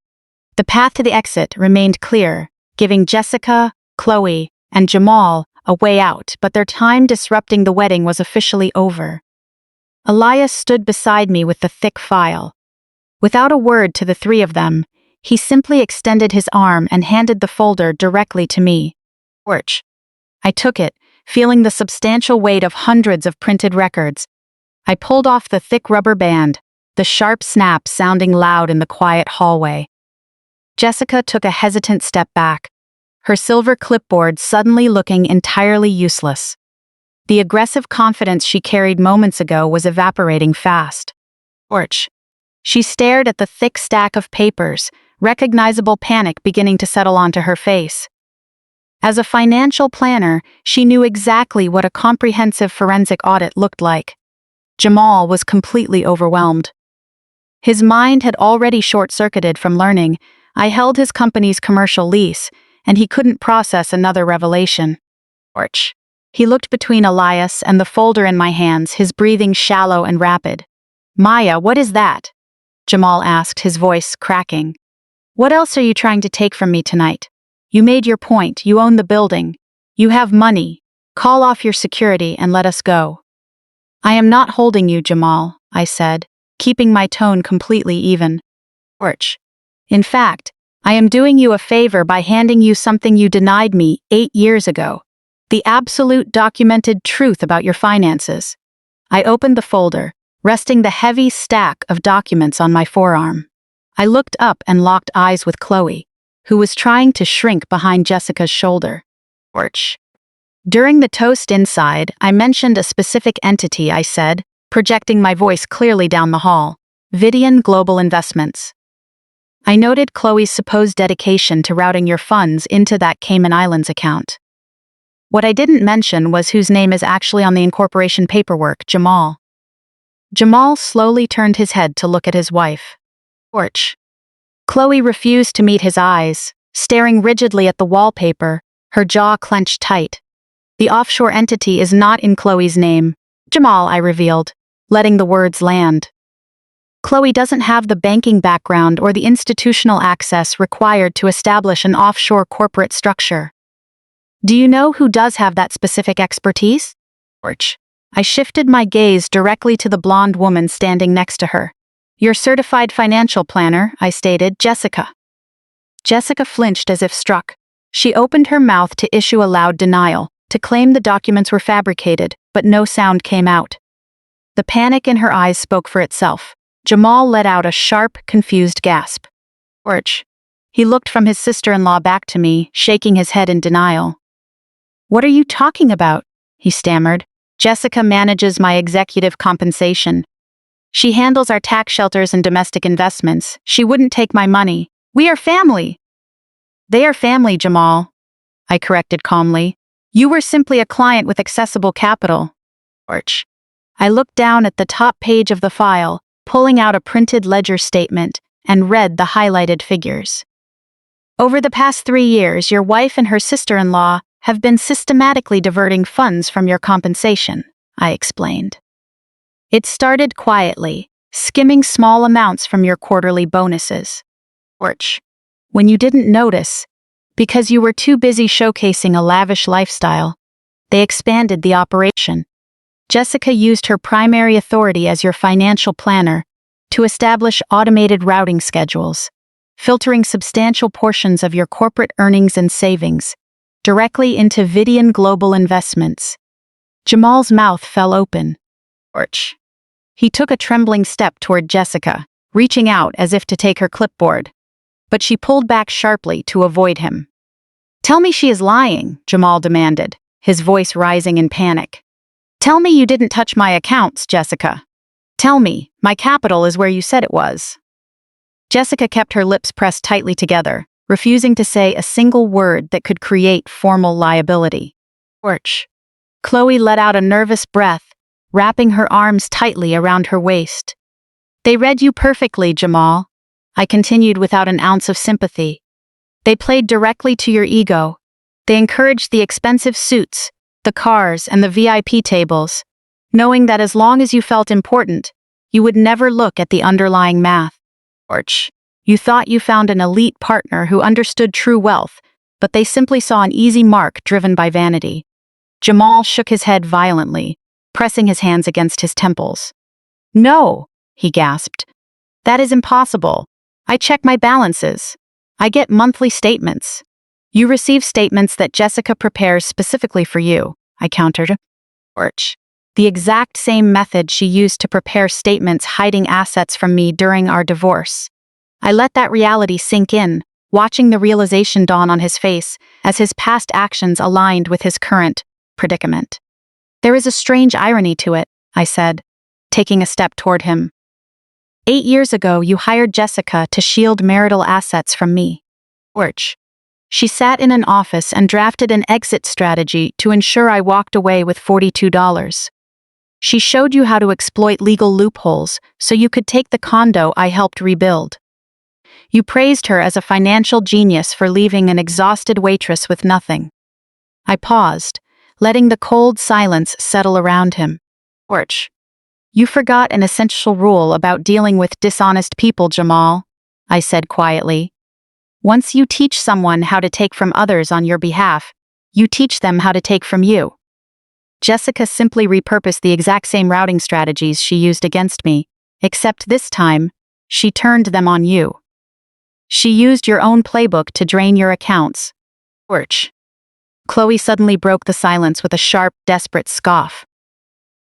The path to the exit remained clear, giving Jessica, Chloe, and Jamal a way out, but their time disrupting the wedding was officially over. Elias stood beside me with the thick file. Without a word to the 3 of them, he simply extended his arm and handed the folder directly to me. Orch. I took it, feeling the substantial weight of hundreds of printed records. I pulled off the thick rubber band, the sharp snap sounding loud in the quiet hallway. Jessica took a hesitant step back, her silver clipboard suddenly looking entirely useless. The aggressive confidence she carried moments ago was evaporating fast. Orch. She stared at the thick stack of papers, recognizable panic beginning to settle onto her face. As a financial planner, she knew exactly what a comprehensive forensic audit looked like. Jamal was completely overwhelmed. His mind had already short-circuited from learning I held his company's commercial lease, and he couldn't process another revelation. Orch. He looked between Elias and the folder in my hands, his breathing shallow and rapid. Maya, what is that? Jamal asked, his voice cracking. What else are you trying to take from me tonight? You made your point, you own the building. You have money. Call off your security and let us go. I am not holding you, Jamal, I said, keeping my tone completely even. Orch. In fact, I am doing you a favor by handing you something you denied me 8 years ago. The absolute documented truth about your finances. I opened the folder, resting the heavy stack of documents on my forearm. I looked up and locked eyes with Chloe, who was trying to shrink behind Jessica's shoulder. Orch. During the toast inside, I mentioned a specific entity, I said, projecting my voice clearly down the hall. Vidian Global Investments. I noted Chloe's supposed dedication to routing your funds into that Cayman Islands account. What I didn't mention was whose name is actually on the incorporation paperwork, Jamal. Jamal slowly turned his head to look at his wife. Orch. Chloe refused to meet his eyes, staring rigidly at the wallpaper, her jaw clenched tight. The offshore entity is not in Chloe's name. Jamal, I revealed, letting the words land. Chloe doesn't have the banking background or the institutional access required to establish an offshore corporate structure. Do you know who does have that specific expertise? Orch. I shifted my gaze directly to the blonde woman standing next to her. Your certified financial planner, I stated, Jessica. Jessica flinched as if struck. She opened her mouth to issue a loud denial, to claim the documents were fabricated, but no sound came out. The panic in her eyes spoke for itself. Jamal let out a sharp, confused gasp. Orch. He looked from his sister-in-law back to me, shaking his head in denial. What are you talking about? He stammered. Jessica manages my executive compensation. She handles our tax shelters and domestic investments. She wouldn't take my money. We are family. They are family, Jamal, I corrected calmly. You were simply a client with accessible capital. Orch. I looked down at the top page of the file, pulling out a printed ledger statement, and read the highlighted figures. Over the past 3 years, your wife and her sister-in-law have been systematically diverting funds from your compensation, I explained. It started quietly, skimming small amounts from your quarterly bonuses. Orch. When you didn't notice, because you were too busy showcasing a lavish lifestyle, they expanded the operation. Jessica used her primary authority as your financial planner to establish automated routing schedules, filtering substantial portions of your corporate earnings and savings directly into Vidian Global Investments. Jamal's mouth fell open. Orch. He took a trembling step toward Jessica, reaching out as if to take her clipboard. But she pulled back sharply to avoid him. Tell me she is lying, Jamal demanded, his voice rising in panic. Tell me you didn't touch my accounts, Jessica. Tell me, my capital is where you said it was. Jessica kept her lips pressed tightly together, refusing to say a single word that could create formal liability. Orch. Chloe let out a nervous breath, wrapping her arms tightly around her waist. They read you perfectly, Jamal, I continued without an ounce of sympathy. They played directly to your ego. They encouraged the expensive suits, the cars, and the VIP tables, knowing that as long as you felt important, you would never look at the underlying math. Orch. You thought you found an elite partner who understood true wealth, but they simply saw an easy mark driven by vanity. Jamal shook his head violently, pressing his hands against his temples. No, he gasped. That is impossible. I check my balances. I get monthly statements. You receive statements that Jessica prepares specifically for you, I countered. Orch. The exact same method she used to prepare statements hiding assets from me during our divorce. I let that reality sink in, watching the realization dawn on his face as his past actions aligned with his current predicament. "There is a strange irony to it," I said, taking a step toward him. "8 years ago, you hired Jessica to shield marital assets from me. Orch. She sat in an office and drafted an exit strategy to ensure I walked away with $42. She showed you how to exploit legal loopholes so you could take the condo I helped rebuild. You praised her as a financial genius for leaving an exhausted waitress with nothing." I paused, letting the cold silence settle around him. "Orch. You forgot an essential rule about dealing with dishonest people, Jamal," I said quietly. "Once you teach someone how to take from others on your behalf, you teach them how to take from you." Jessica simply repurposed the exact same routing strategies she used against me, except this time, she turned them on you. She used your own playbook to drain your accounts. Orch. Chloe suddenly broke the silence with a sharp, desperate scoff.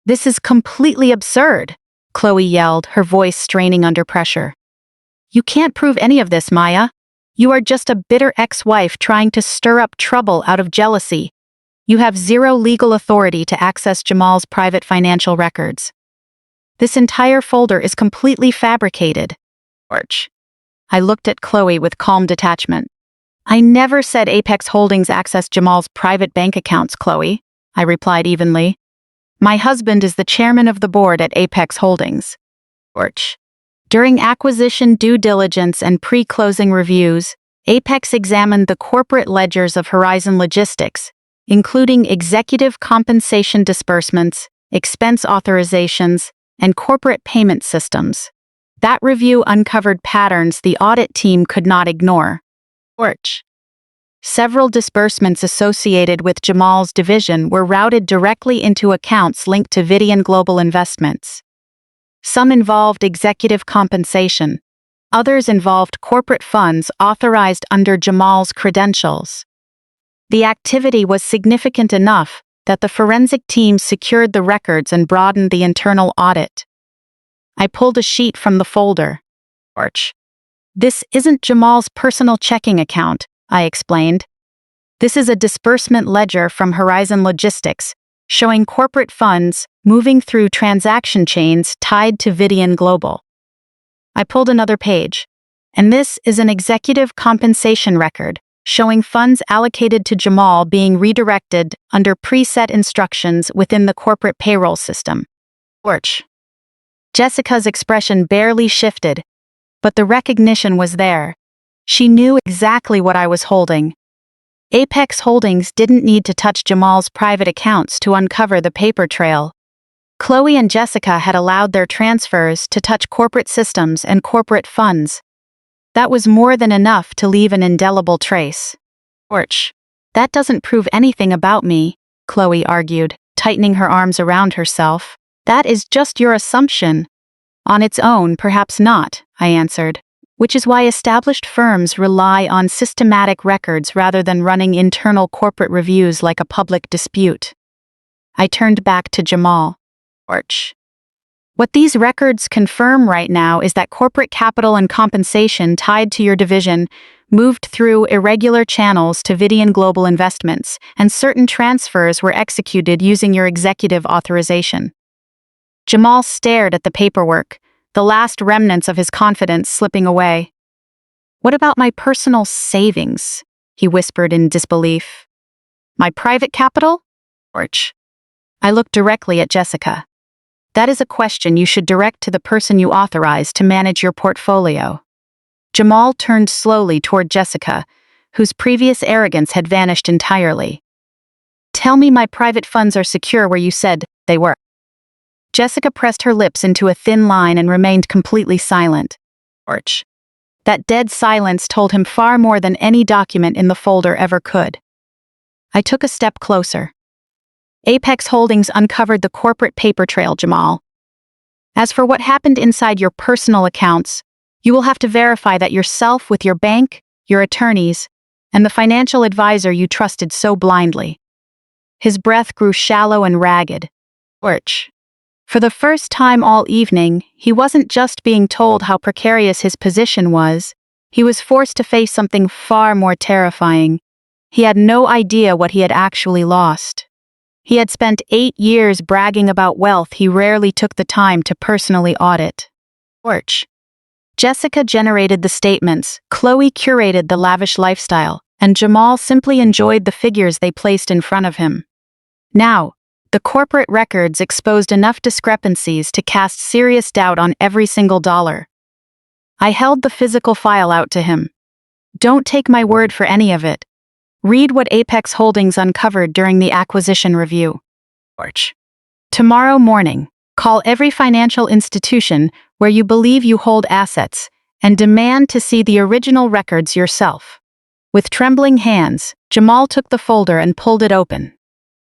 "This is completely absurd," Chloe yelled, her voice straining under pressure. "You can't prove any of this, Maya. You are just a bitter ex-wife trying to stir up trouble out of jealousy. You have zero legal authority to access Jamal's private financial records. This entire folder is completely fabricated." Orch. I looked at Chloe with calm detachment. "I never said Apex Holdings accessed Jamal's private bank accounts, Chloe," I replied evenly. "My husband is the chairman of the board at Apex Holdings." Orch. During acquisition due diligence and pre-closing reviews, Apex examined the corporate ledgers of Horizon Logistics, including executive compensation disbursements, expense authorizations, and corporate payment systems. That review uncovered patterns the audit team could not ignore. Orch. Several disbursements associated with Jamal's division were routed directly into accounts linked to Vidian Global Investments. Some involved executive compensation. Others involved corporate funds authorized under Jamal's credentials. The activity was significant enough that the forensic team secured the records and broadened the internal audit. I pulled a sheet from the folder. Orch. "This isn't Jamal's personal checking account," I explained. "This is a disbursement ledger from Horizon Logistics, showing corporate funds moving through transaction chains tied to Vidian Global." I pulled another page, and this is an executive compensation record showing funds allocated to Jamal being redirected under preset instructions within the corporate payroll system. Orch. Jessica's expression barely shifted, but the recognition was there. She knew exactly what I was holding. Apex Holdings didn't need to touch Jamal's private accounts to uncover the paper trail. Chloe and Jessica had allowed their transfers to touch corporate systems and corporate funds. That was more than enough to leave an indelible trace. Orch. "That doesn't prove anything about me," Chloe argued, tightening her arms around herself. "That is just your assumption." "On its own, perhaps not," I answered, "which is why established firms rely on systematic records rather than running internal corporate reviews like a public dispute." I turned back to Jamal. Orch. "What these records confirm right now is that corporate capital and compensation tied to your division moved through irregular channels to Vidian Global Investments, and certain transfers were executed using your executive authorization." Jamal stared at the paperwork, the last remnants of his confidence slipping away. "What about my personal savings?" he whispered in disbelief. "My private capital?" Orch. I looked directly at Jessica. "That is a question you should direct to the person you authorize to manage your portfolio." Jamal turned slowly toward Jessica, whose previous arrogance had vanished entirely. "Tell me my private funds are secure where you said they were." Jessica pressed her lips into a thin line and remained completely silent. Orch. That dead silence told him far more than any document in the folder ever could. I took a step closer. "Apex Holdings uncovered the corporate paper trail, Jamal. As for what happened inside your personal accounts, you will have to verify that yourself with your bank, your attorneys, and the financial advisor you trusted so blindly." His breath grew shallow and ragged. Orch. For the first time all evening, he wasn't just being told how precarious his position was, He was forced to face something far more terrifying. He had no idea what he had actually lost. He had spent 8 years bragging about wealth he rarely took the time to personally audit. Torch. Jessica generated the statements, Chloe curated the lavish lifestyle, and Jamal simply enjoyed the figures they placed in front of him. Now, the corporate records exposed enough discrepancies to cast serious doubt on every single dollar. I held the physical file out to him. Don't take my word for any of it. Read what Apex Holdings uncovered during the acquisition review. Tomorrow morning, call every financial institution where you believe you hold assets and demand to see the original records yourself. With trembling hands, Jamal took the folder and pulled it open.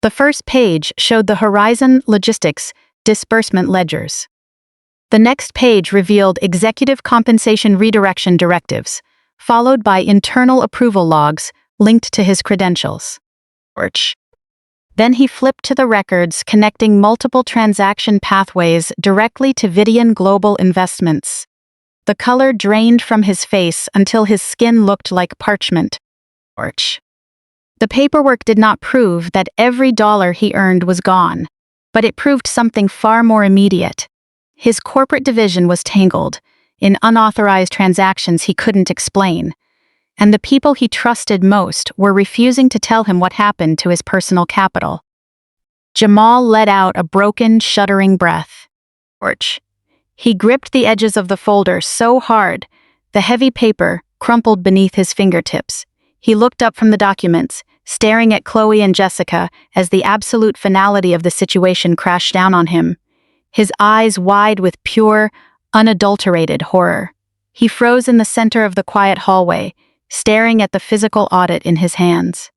The first page showed the Horizon Logistics disbursement ledgers. The next page revealed executive compensation redirection directives, followed by internal approval logs linked to his credentials. Then he flipped to the records connecting multiple transaction pathways directly to Vidian Global Investments. The color drained from his face until his skin looked like parchment. The paperwork did not prove that every dollar he earned was gone, but it proved something far more immediate. His corporate division was tangled in unauthorized transactions he couldn't explain, and the people he trusted most were refusing to tell him what happened to his personal capital. Jamal let out a broken, shuddering breath. He gripped the edges of the folder so hard, the heavy paper crumpled beneath his fingertips. He looked up from the documents, staring at Chloe and Jessica as the absolute finality of the situation crashed down on him, his eyes wide with pure, unadulterated horror. He froze in the center of the quiet hallway, staring at the physical audit in his hands.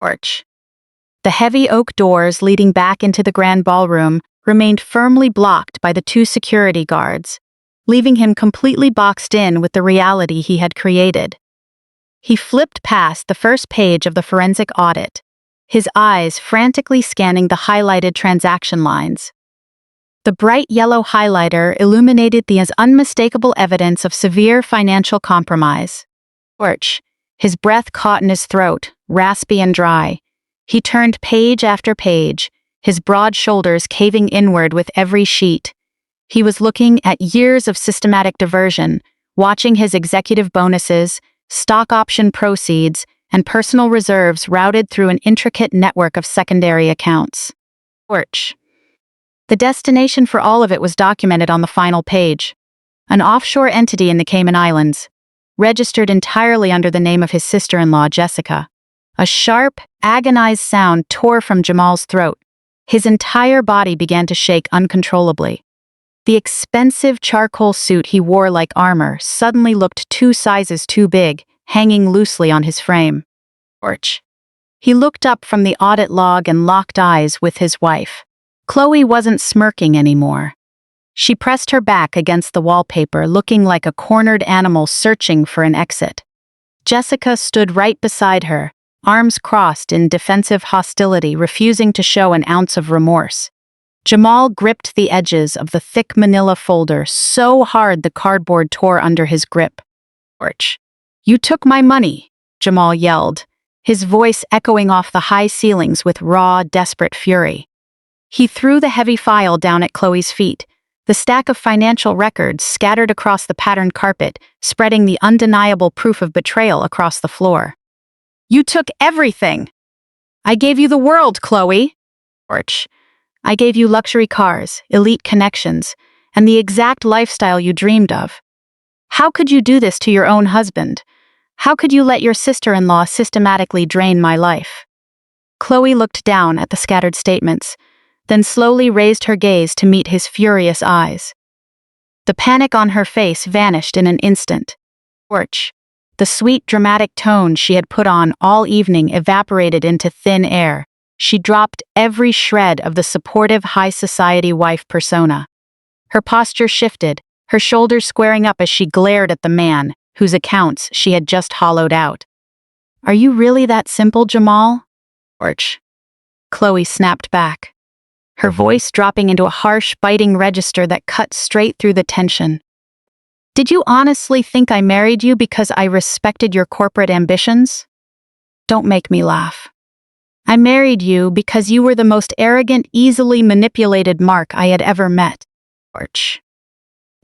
The heavy oak doors leading back into the grand ballroom remained firmly blocked by the 2 security guards, leaving him completely boxed in with the reality he had created. He flipped past the first page of the forensic audit, his eyes frantically scanning the highlighted transaction lines. The bright yellow highlighter illuminated the as unmistakable evidence of severe financial compromise. His breath caught in his throat, raspy and dry. He turned page after page, his broad shoulders caving inward with every sheet. He was looking at years of systematic diversion, watching his executive bonuses, stock option proceeds, and personal reserves routed through an intricate network of secondary accounts. The destination for all of it was documented on the final page. An offshore entity in the Cayman Islands, registered entirely under the name of his sister-in-law, Jessica. A sharp, agonized sound tore from Jamal's throat. His entire body began to shake uncontrollably. The expensive charcoal suit he wore like armor suddenly looked 2 sizes too big, hanging loosely on his frame. He looked up from the audit log and locked eyes with his wife. Chloe wasn't smirking anymore. She pressed her back against the wallpaper, looking like a cornered animal searching for an exit. Jessica stood right beside her, arms crossed in defensive hostility, refusing to show an ounce of remorse. Jamal gripped the edges of the thick manila folder so hard the cardboard tore under his grip. "You took my money," Jamal yelled, his voice echoing off the high ceilings with raw, desperate fury. He threw the heavy file down at Chloe's feet, the stack of financial records scattered across the patterned carpet, spreading the undeniable proof of betrayal across the floor. "You took everything! I gave you the world, Chloe!" "I gave you luxury cars, elite connections, and the exact lifestyle you dreamed of. How could you do this to your own husband? How could you let your sister-in-law systematically drain my life?" Chloe looked down at the scattered statements, then slowly raised her gaze to meet his furious eyes. The panic on her face vanished in an instant. The sweet, dramatic tone she had put on all evening evaporated into thin air. She dropped every shred of the supportive high society wife persona. Her posture shifted, her shoulders squaring up as she glared at the man whose accounts she had just hollowed out. "Are you really that simple, Jamal?" Chloe snapped back, her voice dropping into a harsh, biting register that cut straight through the tension. Did you honestly think I married you because I respected your corporate ambitions? Don't make me laugh. I married you because you were the most arrogant, easily manipulated mark I had ever met. Arch.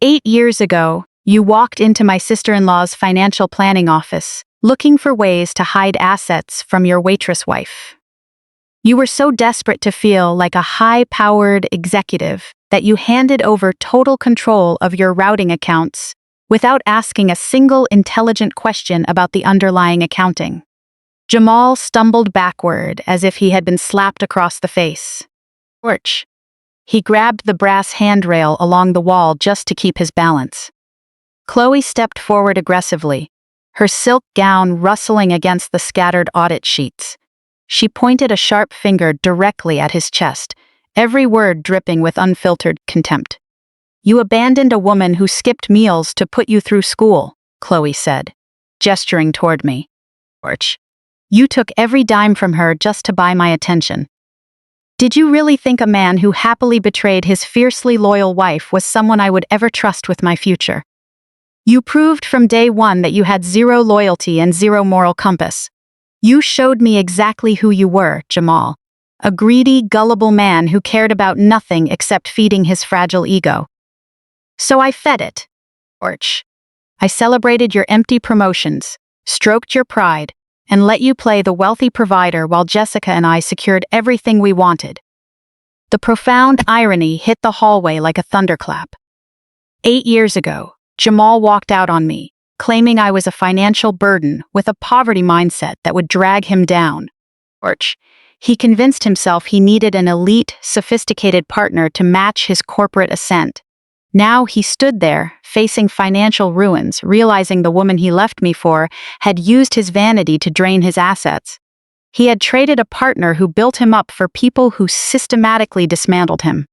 8 years ago, you walked into my sister-in-law's financial planning office, looking for ways to hide assets from your waitress wife. You were so desperate to feel like a high-powered executive that you handed over total control of your routing accounts without asking a single intelligent question about the underlying accounting. Jamal stumbled backward as if he had been slapped across the face. Orch. He grabbed the brass handrail along the wall just to keep his balance. Chloe stepped forward aggressively, her silk gown rustling against the scattered audit sheets. She pointed a sharp finger directly at his chest, every word dripping with unfiltered contempt. You abandoned a woman who skipped meals to put you through school, Chloe said, gesturing toward me. Orch. You took every dime from her just to buy my attention. Did you really think a man who happily betrayed his fiercely loyal wife was someone I would ever trust with my future? You proved from day one that you had zero loyalty and zero moral compass. You showed me exactly who you were, Jamal. A greedy, gullible man who cared about nothing except feeding his fragile ego. So I fed it. Orch. I celebrated your empty promotions, stroked your pride, and let you play the wealthy provider while Jessica and I secured everything we wanted. The profound irony hit the hallway like a thunderclap. 8 years ago, Jamal walked out on me, claiming I was a financial burden with a poverty mindset that would drag him down. Orch. He convinced himself he needed an elite, sophisticated partner to match his corporate ascent. Now he stood there, facing financial ruins, realizing the woman he left me for had used his vanity to drain his assets. He had traded a partner who built him up for people who systematically dismantled him.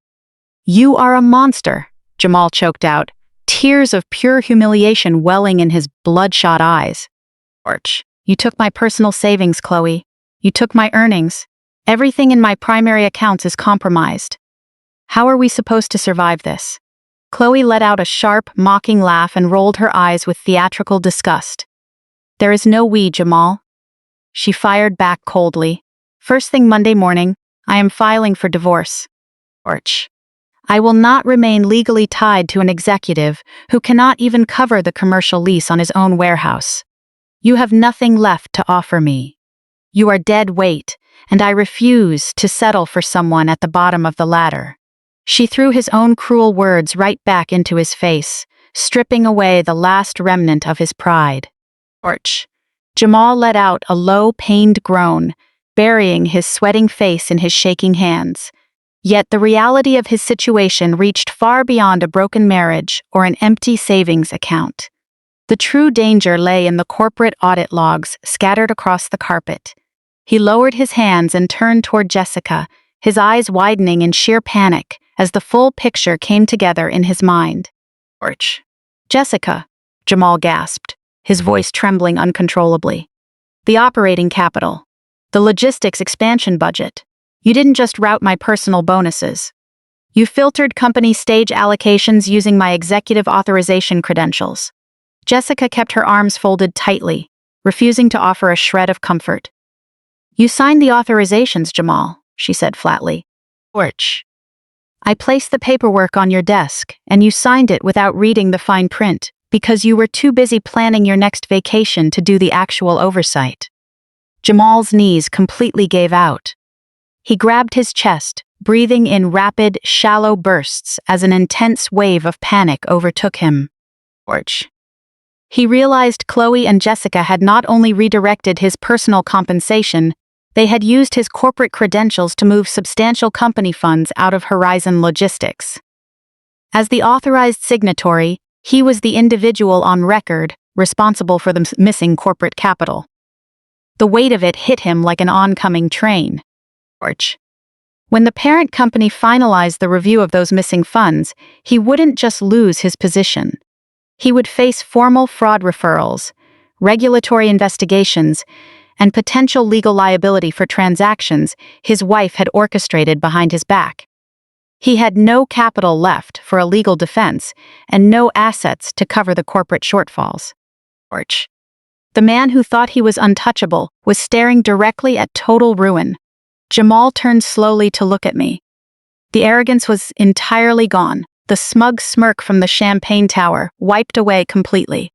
You are a monster, Jamal choked out, tears of pure humiliation welling in his bloodshot eyes. Orch. You took my personal savings, Chloe. You took my earnings. Everything in my primary accounts is compromised. How are we supposed to survive this? Chloe let out a sharp, mocking laugh and rolled her eyes with theatrical disgust. There is no we, Jamal. She fired back coldly. First thing Monday morning, I am filing for divorce. Orch. I will not remain legally tied to an executive who cannot even cover the commercial lease on his own warehouse. You have nothing left to offer me. You are dead weight, and I refuse to settle for someone at the bottom of the ladder. She threw his own cruel words right back into his face, stripping away the last remnant of his pride. Orch. Jamal let out a low, pained groan, burying his sweating face in his shaking hands. Yet the reality of his situation reached far beyond a broken marriage or an empty savings account. The true danger lay in the corporate audit logs scattered across the carpet. He lowered his hands and turned toward Jessica, his eyes widening in sheer panic as the full picture came together in his mind. Orch. Jessica, Jamal gasped, his voice trembling uncontrollably. The operating capital. The logistics expansion budget. You didn't just route my personal bonuses. You filtered company stage allocations using my executive authorization credentials. Jessica kept her arms folded tightly, refusing to offer a shred of comfort. You signed the authorizations, Jamal, she said flatly. Orch. I placed the paperwork on your desk, and you signed it without reading the fine print, because you were too busy planning your next vacation to do the actual oversight. Jamal's knees completely gave out. He grabbed his chest, breathing in rapid, shallow bursts as an intense wave of panic overtook him. Orch. He realized Chloe and Jessica had not only redirected his personal compensation, they had used his corporate credentials to move substantial company funds out of Horizon Logistics. As the authorized signatory, he was the individual on record responsible for the missing corporate capital. The weight of it hit him like an oncoming train. Orch. When the parent company finalized the review of those missing funds, he wouldn't just lose his position. He would face formal fraud referrals, regulatory investigations, and potential legal liability for transactions his wife had orchestrated behind his back. He had no capital left for a legal defense and no assets to cover the corporate shortfalls. George. The man who thought he was untouchable was staring directly at total ruin. Jamal turned slowly to look at me. The arrogance was entirely gone, the smug smirk from the champagne tower wiped away completely.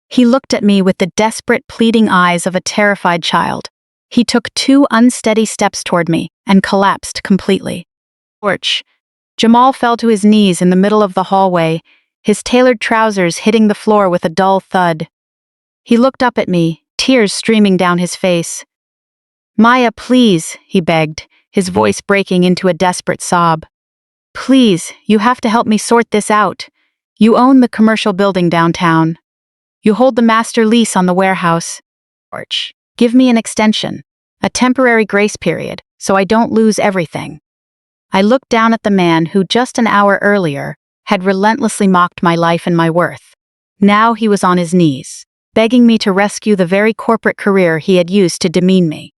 He looked at me with the desperate, pleading eyes of a terrified child. He took 2 unsteady steps toward me and collapsed completely. George. Jamal fell to his knees in the middle of the hallway, his tailored trousers hitting the floor with a dull thud. He looked up at me, tears streaming down his face. "Maya, please," he begged, his voice breaking into a desperate sob. "Please, you have to help me sort this out. You own the commercial building downtown. You hold the master lease on the warehouse. George, give me an extension, a temporary grace period, so I don't lose everything." I looked down at the man who just an hour earlier had relentlessly mocked my life and my worth. Now he was on his knees, begging me to rescue the very corporate career he had used to demean me.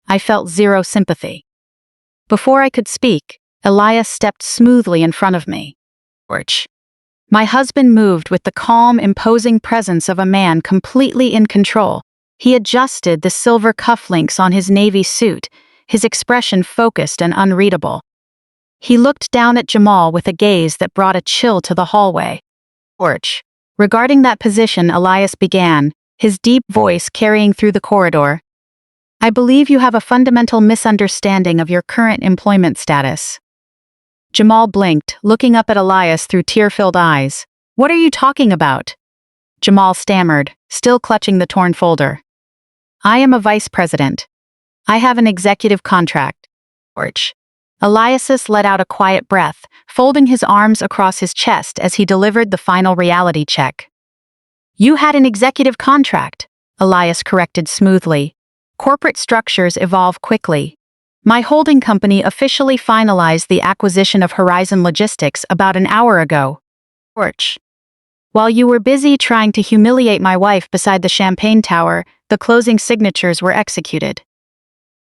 I felt zero sympathy. Before I could speak, Elias stepped smoothly in front of me. George. My husband moved with the calm, imposing presence of a man completely in control. He adjusted the silver cufflinks on his navy suit, his expression focused and unreadable. He looked down at Jamal with a gaze that brought a chill to the hallway. George. Regarding that position, Elias began, his deep voice carrying through the corridor. "I believe you have a fundamental misunderstanding of your current employment status." Jamal blinked, looking up at Elias through tear-filled eyes. "What are you talking about?" Jamal stammered, still clutching the torn folder. "I am a vice president. I have an executive contract." George. Elias let out a quiet breath, folding his arms across his chest as he delivered the final reality check. "You had an executive contract," Elias corrected smoothly. "Corporate structures evolve quickly. My holding company officially finalized the acquisition of Horizon Logistics about an hour ago." George. "While you were busy trying to humiliate my wife beside the champagne tower, the closing signatures were executed.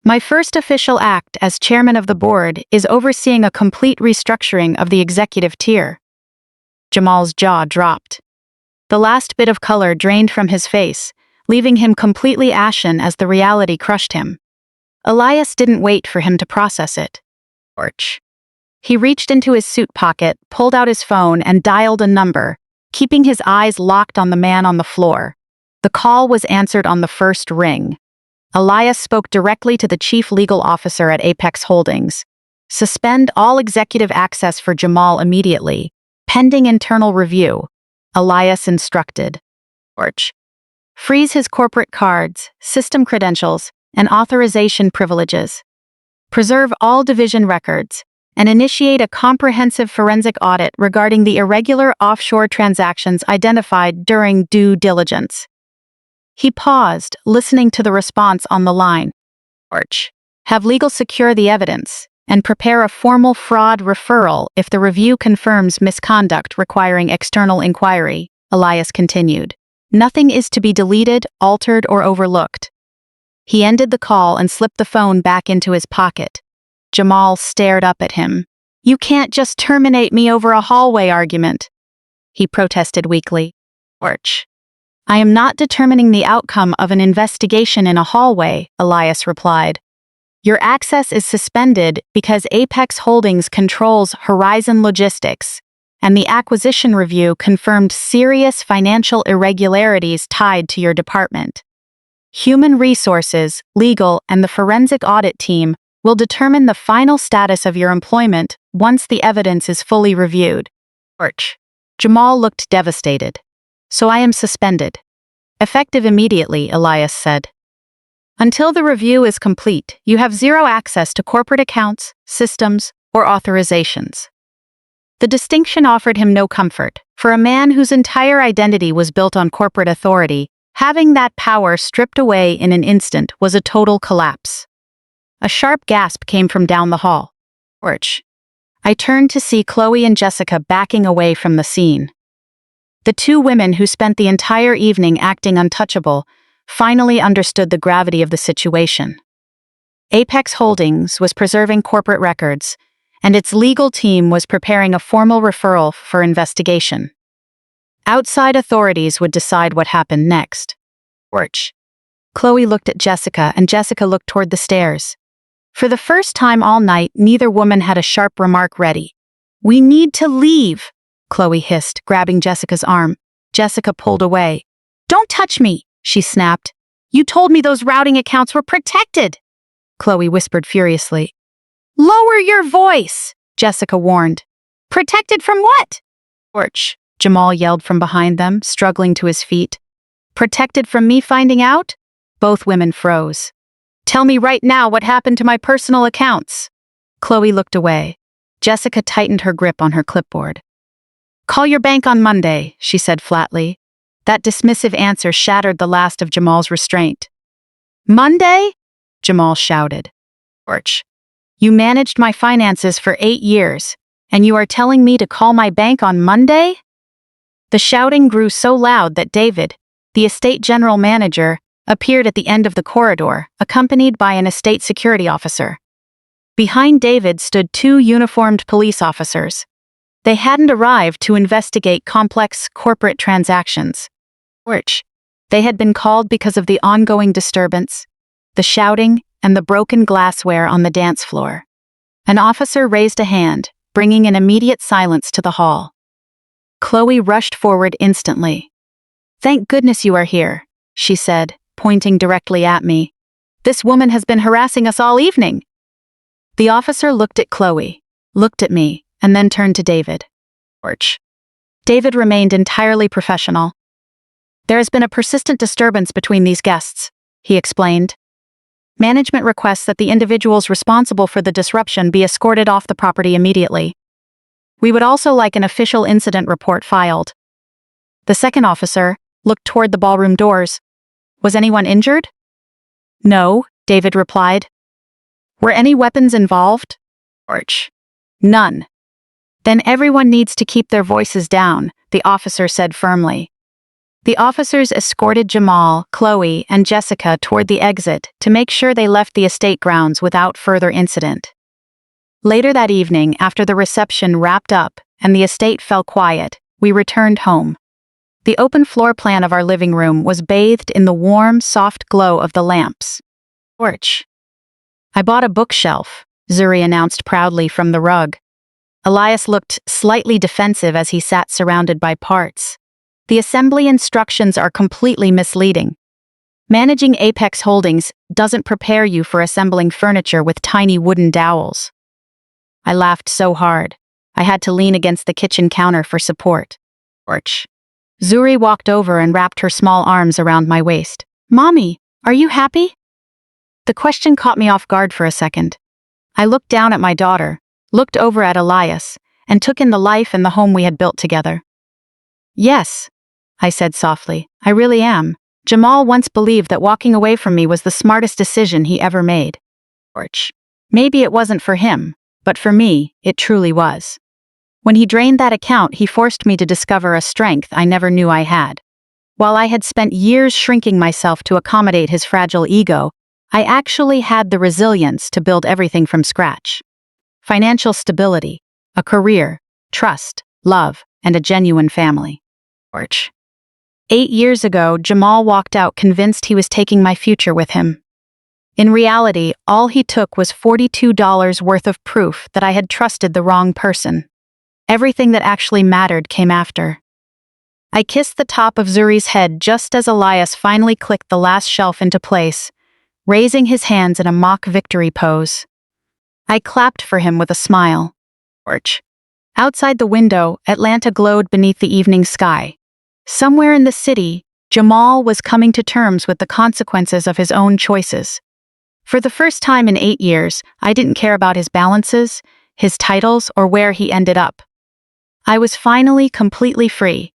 My first official act as chairman of the board is overseeing a complete restructuring of the executive tier." Jamal's jaw dropped. The last bit of color drained from his face, leaving him completely ashen as the reality crushed him. Elias didn't wait for him to process it. George. He reached into his suit pocket, pulled out his phone, and dialed a number, keeping his eyes locked on the man on the floor. The call was answered on the first ring. Elias spoke directly to the chief legal officer at Apex Holdings. "Suspend all executive access for Jamal immediately, pending internal review," Elias instructed. George. "Freeze his corporate cards, system credentials, and authorization privileges. Preserve all division records, and initiate a comprehensive forensic audit regarding the irregular offshore transactions identified during due diligence." He paused, listening to the response on the line. George. "Have legal secure the evidence, and prepare a formal fraud referral if the review confirms misconduct requiring external inquiry," Elias continued. "Nothing is to be deleted, altered, or overlooked." He ended the call and slipped the phone back into his pocket. Jamal stared up at him. "You can't just terminate me over a hallway argument," he protested weakly. George. "I am not determining the outcome of an investigation in a hallway," Elias replied. "Your access is suspended because Apex Holdings controls Horizon Logistics, and the acquisition review confirmed serious financial irregularities tied to your department. Human Resources, Legal, and the Forensic Audit Team will determine the final status of your employment once the evidence is fully reviewed." George. Jamal looked devastated. "So I am suspended." "Effective immediately," Elias said. "Until the review is complete, you have zero access to corporate accounts, systems, or authorizations." The distinction offered him no comfort. For a man whose entire identity was built on corporate authority, having that power stripped away in an instant was a total collapse. A sharp gasp came from down the hall. George. I turned to see Chloe and Jessica backing away from the scene. The 2 women who spent the entire evening acting untouchable finally understood the gravity of the situation. Apex Holdings was preserving corporate records, and its legal team was preparing a formal referral for investigation. Outside authorities would decide what happened next. Porch. Chloe looked at Jessica, and Jessica looked toward the stairs. For the first time all night, neither woman had a sharp remark ready. "We need to leave," Chloe hissed, grabbing Jessica's arm. Jessica pulled away. "Don't touch me," she snapped. "You told me those routing accounts were protected," Chloe whispered furiously. "Lower your voice," Jessica warned. "Protected from what?" "Porch," Jamal yelled from behind them, struggling to his feet. "Protected from me finding out?" Both women froze. "Tell me right now what happened to my personal accounts." Chloe looked away. Jessica tightened her grip on her clipboard. "Call your bank on Monday," she said flatly. That dismissive answer shattered the last of Jamal's restraint. "Monday?" Jamal shouted. "Porch, you managed my finances for 8 years, and you are telling me to call my bank on Monday?" The shouting grew so loud that David, the estate general manager, appeared at the end of the corridor, accompanied by an estate security officer. Behind David stood 2 uniformed police officers. They hadn't arrived to investigate complex corporate transactions. Porch. They had been called because of the ongoing disturbance, the shouting, and the broken glassware on the dance floor. An officer raised a hand, bringing an immediate silence to the hall. Chloe rushed forward instantly. "Thank goodness you are here," she said, pointing directly at me. "This woman has been harassing us all evening." The officer looked at Chloe, looked at me, and then turned to David. Porch. David remained entirely professional. "There has been a persistent disturbance between these guests," he explained. "Management requests that the individuals responsible for the disruption be escorted off the property immediately. We would also like an official incident report filed." The second officer looked toward the ballroom doors. "Was anyone injured?" "No," David replied. "Were any weapons involved?" Porch. "None." "Then everyone needs to keep their voices down," the officer said firmly. The officers escorted Jamal, Chloe, and Jessica toward the exit to make sure they left the estate grounds without further incident. Later that evening, after the reception wrapped up and the estate fell quiet, we returned home. The open floor plan of our living room was bathed in the warm, soft glow of the lamps. Porch. "I bought a bookshelf," Zuri announced proudly from the rug. Elias looked slightly defensive as he sat surrounded by parts. "The assembly instructions are completely misleading. Managing Apex Holdings doesn't prepare you for assembling furniture with tiny wooden dowels." I laughed so hard, I had to lean against the kitchen counter for support. Porch. Zuri walked over and wrapped her small arms around my waist. "Mommy, are you happy?" The question caught me off guard for a second. I looked down at my daughter, looked over at Elias, and took in the life and the home we had built together. "Yes," I said softly, "I really am. Jamal once believed that walking away from me was the smartest decision he ever made." Porch. Maybe it wasn't for him, but for me, it truly was. When he drained that account, he forced me to discover a strength I never knew I had. While I had spent years shrinking myself to accommodate his fragile ego, I actually had the resilience to build everything from scratch. Financial stability, a career, trust, love, and a genuine family. Porch. 8 years ago, Jamal walked out convinced he was taking my future with him. In reality, all he took was $42 worth of proof that I had trusted the wrong person. Everything that actually mattered came after. I kissed the top of Zuri's head just as Elias finally clicked the last shelf into place, raising his hands in a mock victory pose. I clapped for him with a smile. Porch. Outside the window, Atlanta glowed beneath the evening sky. Somewhere in the city, Jamal was coming to terms with the consequences of his own choices. For the first time in 8 years, I didn't care about his balances, his titles, or where he ended up. I was finally completely free,